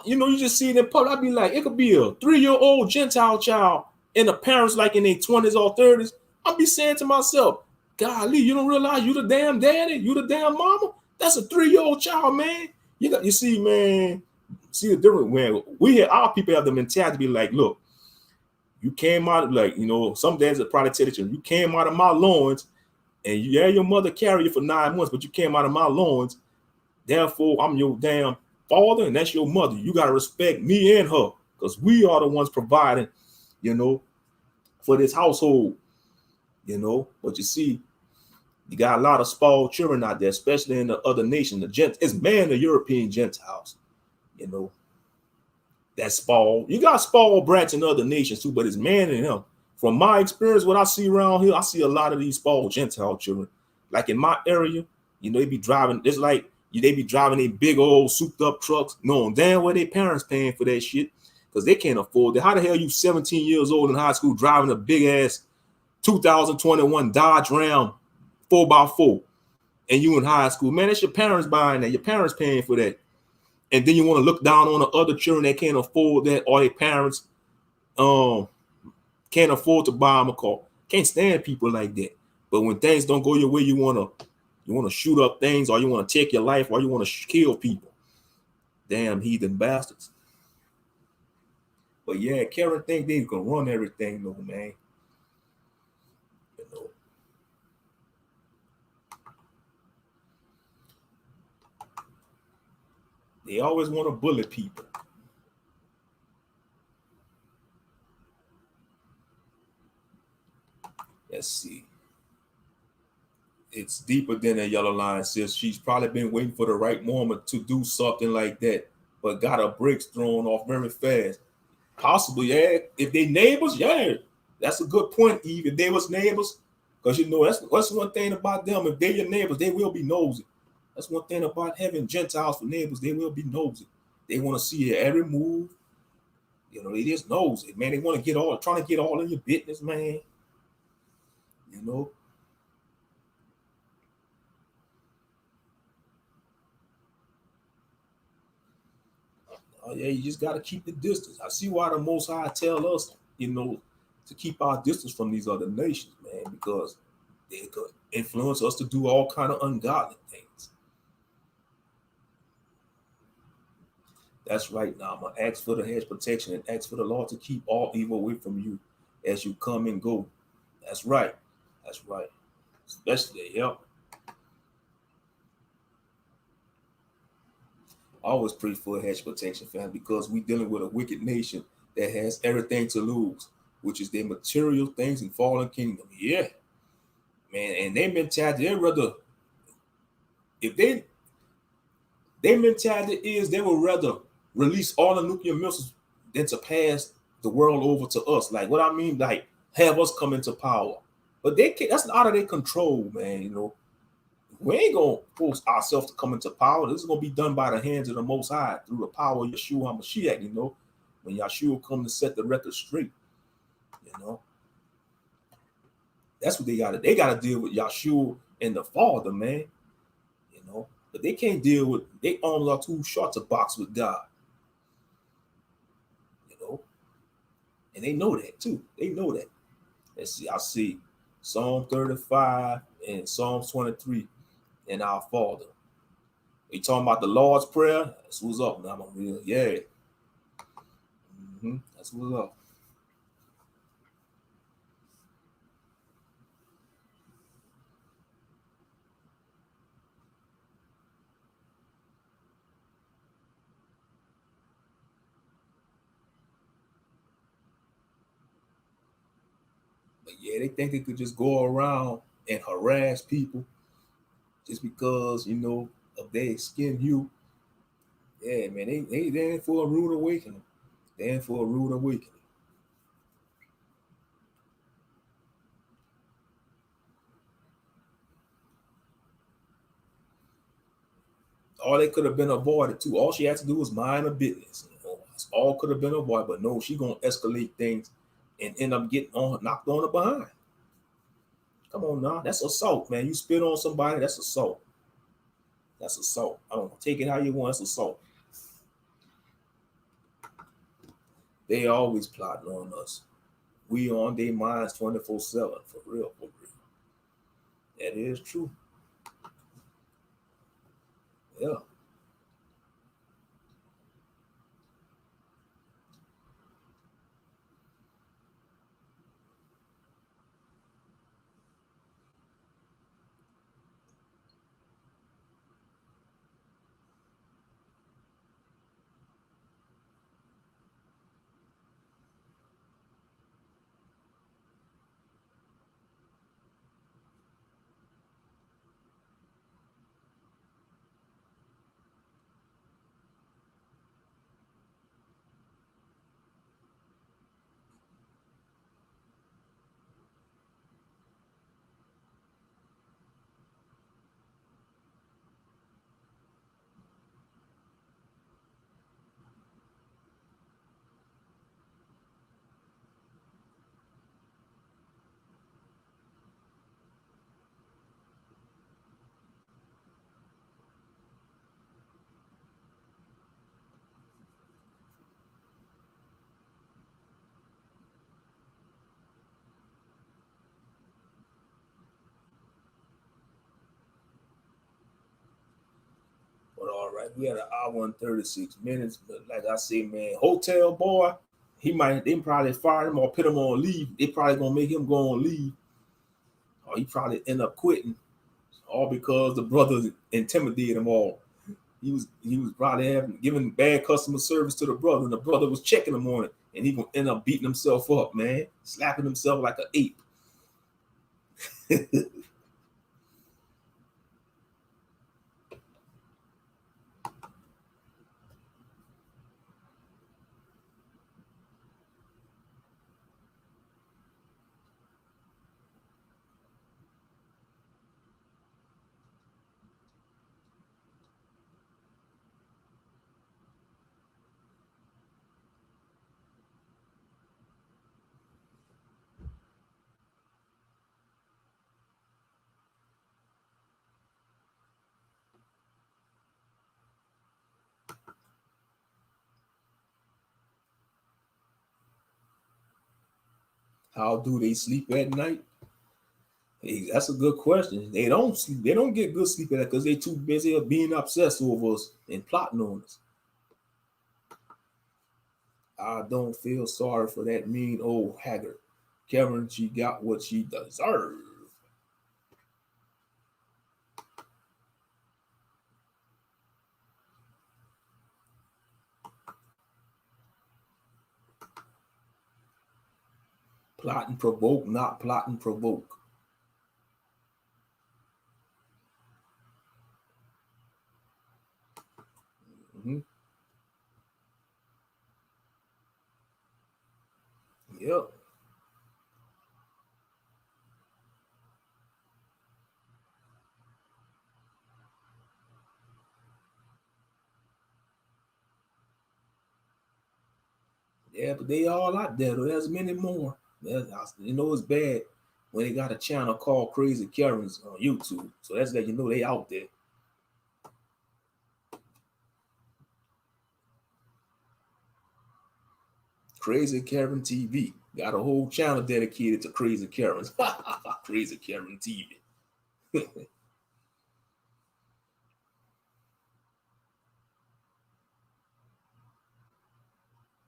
you just see it in public. I'd be like, it could be a 3-year-old Gentile child and the parents like in their 20s or 30s. I'd be saying to myself, golly, you don't realize you the damn daddy, you the damn mama? That's a 3-year-old child, man. You see, man, see the difference when our people have the mentality to be like, look, you came out, like, some dads would probably tell the children, you came out of my loins, and your mother carried you for 9 months, but you came out of my loins. Therefore, I'm your damn father, and that's your mother. You got to respect me and her, because we are the ones providing, for this household, But you see, you got a lot of spoiled children out there, especially in the other nations. It's man, the European Gentiles, that's spoiled. You got spoiled brats in other nations too, but it's man in them. From my experience, what I see around here, I see a lot of these spoiled Gentile children. Like in my area, they be driving, it's like, they be driving a big old souped up trucks, knowing damn well their parents paying for that shit because they can't afford it. How the hell you 17 years old in high school driving a big ass 2021 Dodge Ram 4x4? and you in high school, man, it's your parents buying that. Your parents paying for that. And then you want to look down on the other children that can't afford that, or their parents can't afford to buy them a car. Can't stand people like that. But when things don't go your way, you wanna shoot up things, or you want to take your life, or you want to kill people. Damn heathen bastards. But yeah, Karen think they can run everything though, man. You know. They always want to bully people. Let's see. It's deeper than a yellow line, sis. She's probably been waiting for the right moment to do something like that, but got her bricks thrown off very fast. Possibly, yeah. If they neighbors, yeah. That's a good point, Eve. If they was neighbors, because you know that's one thing about them. If they're your neighbors, they will be nosy. That's one thing about having Gentiles for neighbors. They will be nosy. They want to see your every move. You know, they just nosy, man. They want to trying to get all in your business, man. You know. Oh yeah, you just got to keep the distance. I see why the Most High tell us, you know, to keep our distance from these other nations, man, because they could influence us to do all kind of ungodly things. That's right. Now I'm gonna ask for the hedge protection and ask for the Lord to keep all evil away from you as you come and go. That's right. That's right. Especially, yep. Always pray for a hedge protection, fam, because we dealing with a wicked nation that has everything to lose, which is their material things and fallen kingdom. Yeah, man, and their mentality, they rather, if their mentality is they would rather release all the nuclear missiles than to pass the world over to us. Like what I mean, like have us come into power. But they can't, that's out of their control, man. You know, we ain't gonna force ourselves to come into power. This is gonna be done by the hands of the Most High through the power of Yeshua HaMashiach. You know, when Yeshua come to set the record straight. You know, that's what they got to. They got to deal with Yeshua and the Father, man. You know, but they can't deal with. They arms are too short to box with God. You know, and they know that too. They know that. Let's see. I see Psalm 35 and Psalm 23 and our Father. We talking about the Lord's Prayer. That's what's up, man. I'm real. Yeah. That's what's up. But yeah, they think they could just go around and harass people just because, you know, of their skin hue. Yeah, man, they in for a rude awakening. They in for a rude awakening. All they could have been avoided too. All she had to do was mind her business. You know, all could have been avoided, but no, she gonna escalate things and end up getting knocked on the behind. Come on now, that's assault, man. You spit on somebody, that's assault. That's assault. I don't know. Take it how you want. It's assault. They always plotting on us. We on their minds 24/7. For real, for real. That is true. Yeah. right, we had an hour and 36 minutes, but like I say, man, hotel boy, they probably fire him or put him on leave. They probably gonna make him go on leave, or he probably end up quitting, all because the brother intimidated him all. He was probably giving bad customer service to the brother, and the brother was checking him on it, and he gonna end up beating himself up, man, slapping himself like an ape. How do they sleep at night? Hey, that's a good question. They don't sleep. They don't get good sleep at night because they're too busy being obsessed over us and plotting on us. I don't feel sorry for that mean old haggard. Karen, she got what she deserved. Plot and provoke, not plot and provoke. Mm-hmm. Yep. Yeah, but they all out there. There's many more. You know it's bad when they got a channel called Crazy Karens on YouTube. So that's like, you know, they out there. Crazy Karen TV. Got a whole channel dedicated to Crazy Karens. Crazy Karen TV.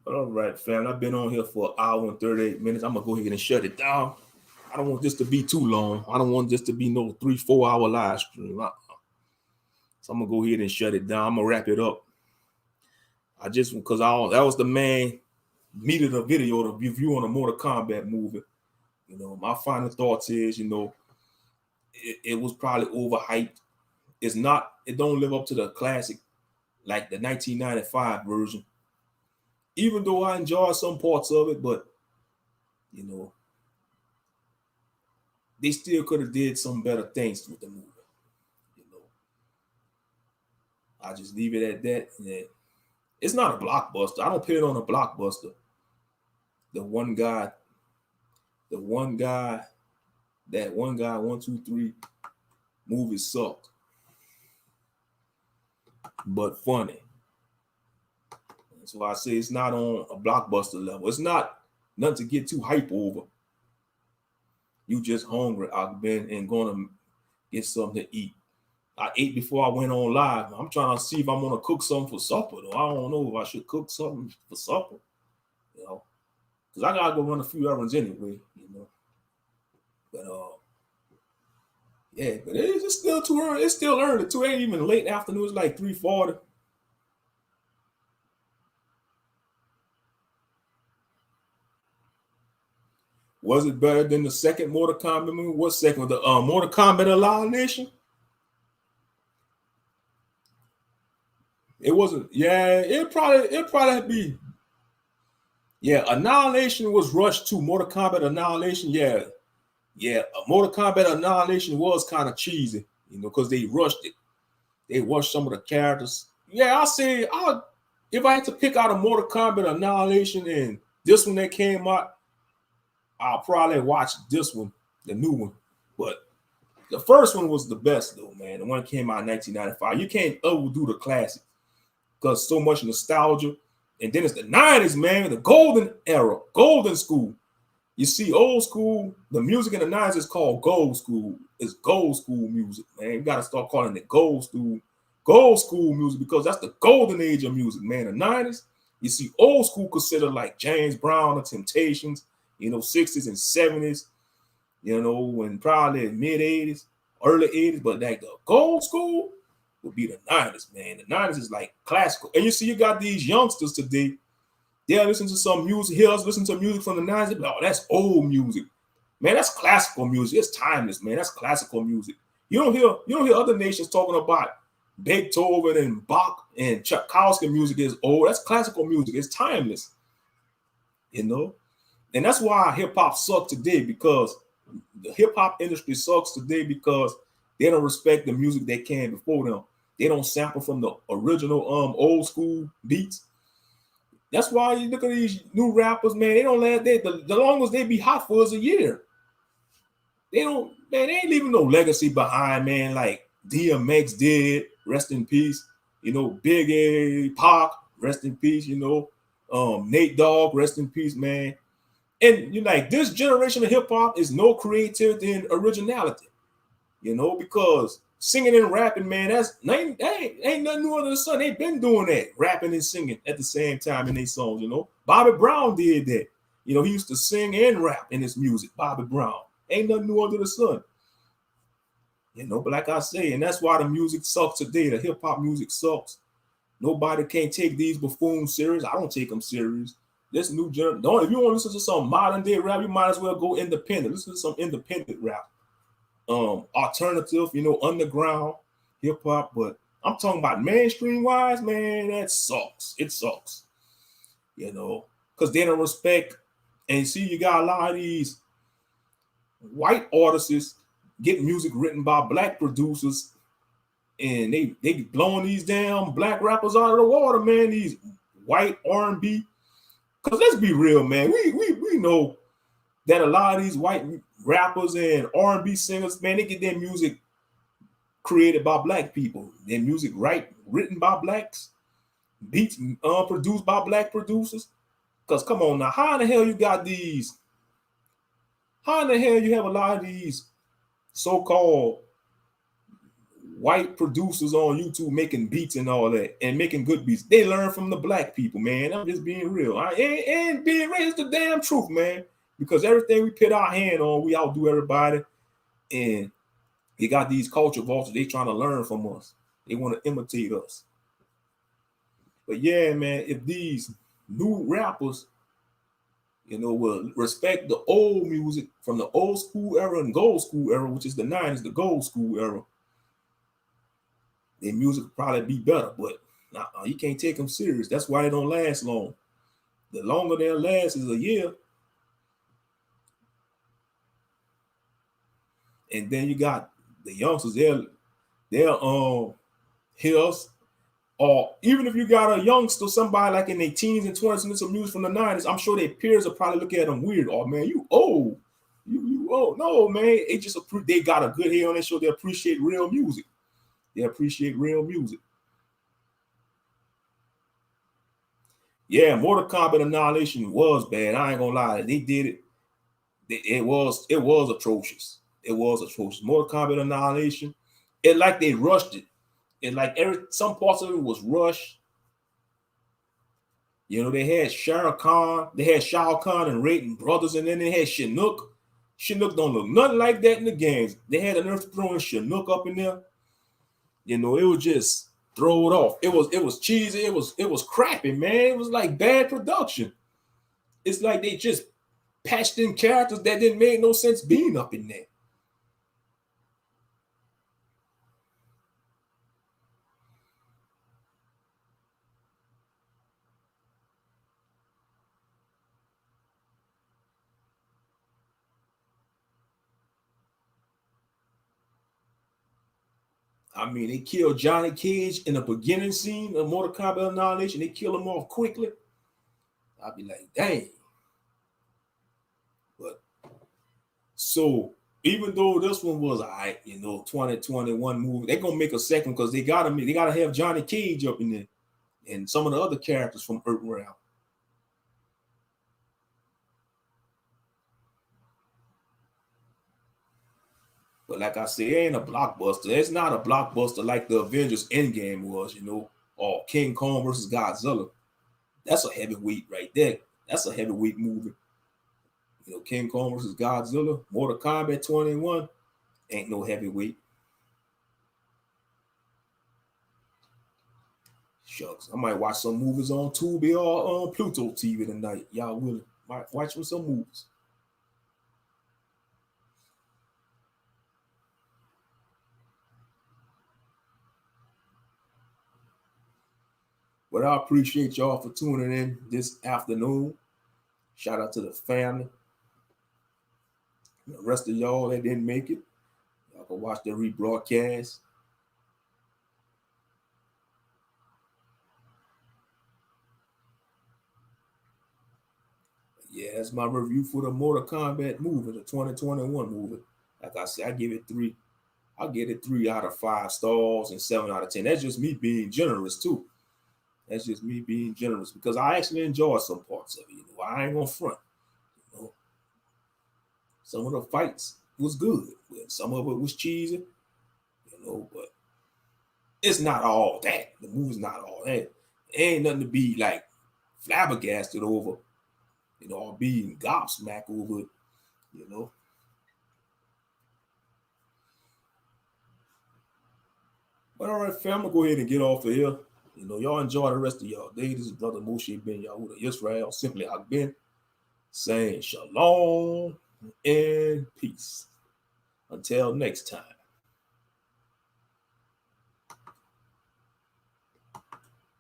All right, fam. I've been on here for an hour and 38 minutes. I'm going to go ahead and shut it down. I don't want this to be too long. I don't want this to be no 3-4 hour live stream. So I'm going to go ahead and shut it down. I'm going to wrap it up. Because that was the main meat of the video, the review on the Mortal Kombat movie. You know, my final thoughts is, you know, it was probably overhyped. It don't live up to the classic, like the 1995 version. Even though I enjoy some parts of it, but, you know, they still could have did some better things with the movie. You know, I just leave it at that. And it's not a blockbuster. I don't put it on a blockbuster. That one guy, 1, 2, 3 movies sucked. But funny. That's why I say it's not on a blockbuster level. It's not nothing to get too hype over. You just hungry, Ahk Ben, and gonna get something to eat. I ate before I went on live. I'm trying to see if I'm gonna cook something for supper, though. I don't know if I should cook something for supper, you know, because I gotta go run a few errands anyway, you know. But yeah, but it's still too early. It's still early. It ain't even late afternoon. It's like 3:40. Was it better than the second Mortal Kombat movie? What second? The Mortal Kombat Annihilation? It wasn't. Yeah, it probably be. Yeah, Annihilation was rushed too. Mortal Kombat Annihilation, yeah. Mortal Kombat Annihilation was kind of cheesy, you know, because they rushed it. They rushed some of the characters. Yeah, I'll say, if I had to pick out a Mortal Kombat Annihilation and this one that came out, I'll probably watch this one, the new one. But the first one was the best, though, man. The one that came out in 1995. You can't overdo the classic because so much nostalgia. And then it's the 90s, man, the golden era, golden school. You see, old school, the music in the 90s is called gold school. It's gold school music, man. You got to start calling it gold gold school music because that's the golden age of music, man. The 90s, you see old school considered like James Brown, The Temptations, 60s and 70s, and probably mid 80s, early 80s, but like the gold school would be the 90s, man. The 90s is like classical. And you see, you got these youngsters today, they'll listen to some music, hear us listen to music from the 90s, they'll be like, oh, that's old music. Man, that's classical music. It's timeless, man. That's classical music. You don't hear other nations talking about Beethoven and Bach and Tchaikovsky music is old. That's classical music. It's timeless. And that's why hip hop sucks today, because the hip hop industry sucks today because they don't respect the music they came before them. They don't sample from the original old school beats. That's why you look at these new rappers, man. They don't let the longest they be hot for is a year. They ain't leaving no legacy behind, man. Like DMX did, rest in peace. Big A, Pac, rest in peace. Nate Dogg, rest in peace, man. And this generation of hip hop is no creativity and originality, because singing and rapping, man, ain't nothing new under the sun. They've been doing that, rapping and singing at the same time in their songs. Bobby Brown did that. He used to sing and rap in his music. Bobby Brown. Ain't nothing new under the sun. But like I say, and that's why the music sucks today. The hip hop music sucks. Nobody can't take these buffoons serious. I don't take them serious. This new generation, if you want to listen to some modern day rap, you might as well go independent. Listen to some independent rap. Alternative, underground hip hop. But I'm talking about mainstream wise, man, that sucks. It sucks. Because they don't respect. And see, you got a lot of these white artists get music written by black producers, and they blowing these damn black rappers out of the water, man. These white R&B. Because let's be real, man. We know that a lot of these white rappers and R&B singers, man, they get their music created by black people. Their music written by blacks, beats produced by black producers. Because come on now, how in the hell you have a lot of these so-called white producers on YouTube making beats and all that, and making good beats? They learn from the black people, man. I'm just being real. And being real is the damn truth, man. Because everything we put our hand on, we outdo everybody. And they got these culture vultures. They trying to learn from us. They want to imitate us. But yeah, man, if these new rappers, will respect the old music from the old school era and gold school era, which is the 90s, the gold school era, their music will probably be better. But you can't take them serious. That's why they don't last long. The longer they'll last is a year. And then you got the youngsters, they'll hear us. Or even if you got a youngster, somebody like in their teens and 20s and some music from the 90s, I'm sure their peers will probably look at them weird. Oh man, you old. You old. No, man. They got a good head on their show. They appreciate real music. Yeah, Mortal Kombat Annihilation was bad. I ain't gonna lie. They did it. It was atrocious. It was atrocious. Mortal Kombat Annihilation. It like they rushed it. And like some parts of it was rushed. They had Shao Kahn and Raiden brothers, and then they had Chinook. Chinook don't look nothing like that in the games. They had enough to throw in Chinook up in there. It was just throw it off. It was cheesy. It was crappy, man. It was like bad production. It's like they just patched in characters that didn't make no sense being up in there. I mean, they killed Johnny Cage in the beginning scene of Mortal Kombat Annihilation. They kill him off quickly. I'd be like, dang. But so even though this one was all right, 2021 movie, they're gonna make a second because they gotta have Johnny Cage up in there and some of the other characters from Earthrealm. But like I said, it ain't a blockbuster. It's not a blockbuster like the Avengers Endgame was, you know, or King Kong versus Godzilla. That's a heavyweight right there. That's a heavyweight movie. You know, King Kong versus Godzilla, Mortal Kombat 21, ain't no heavyweight. Shucks, I might watch some movies on Tubi or on Pluto TV tonight. Y'all willing? Might watch some movies. But I appreciate y'all for tuning in this afternoon. Shout out to the family. The rest of y'all that didn't make it, y'all can watch the rebroadcast. Yeah, that's my review for the Mortal Kombat movie, the 2021 movie. Like I said, I give it 3. I'll get it 3 out of 5 stars and 7 out of 10. That's just me being generous too. That's just me being generous because I actually enjoyed some parts of it. You know, I ain't gonna front. You know, some of the fights was good, but some of it was cheesy. You know, but it's not all that. The movie's not all that. It ain't nothing to be like flabbergasted over. You know, or being gobsmacked over it. You know. But all right, fam, I'm gonna go ahead and get off of here. You know, y'all enjoy the rest of y'all day. This is Brother Moshe Ben Yahuda Israel, simply Ahk Ben, saying shalom and peace. Until next time.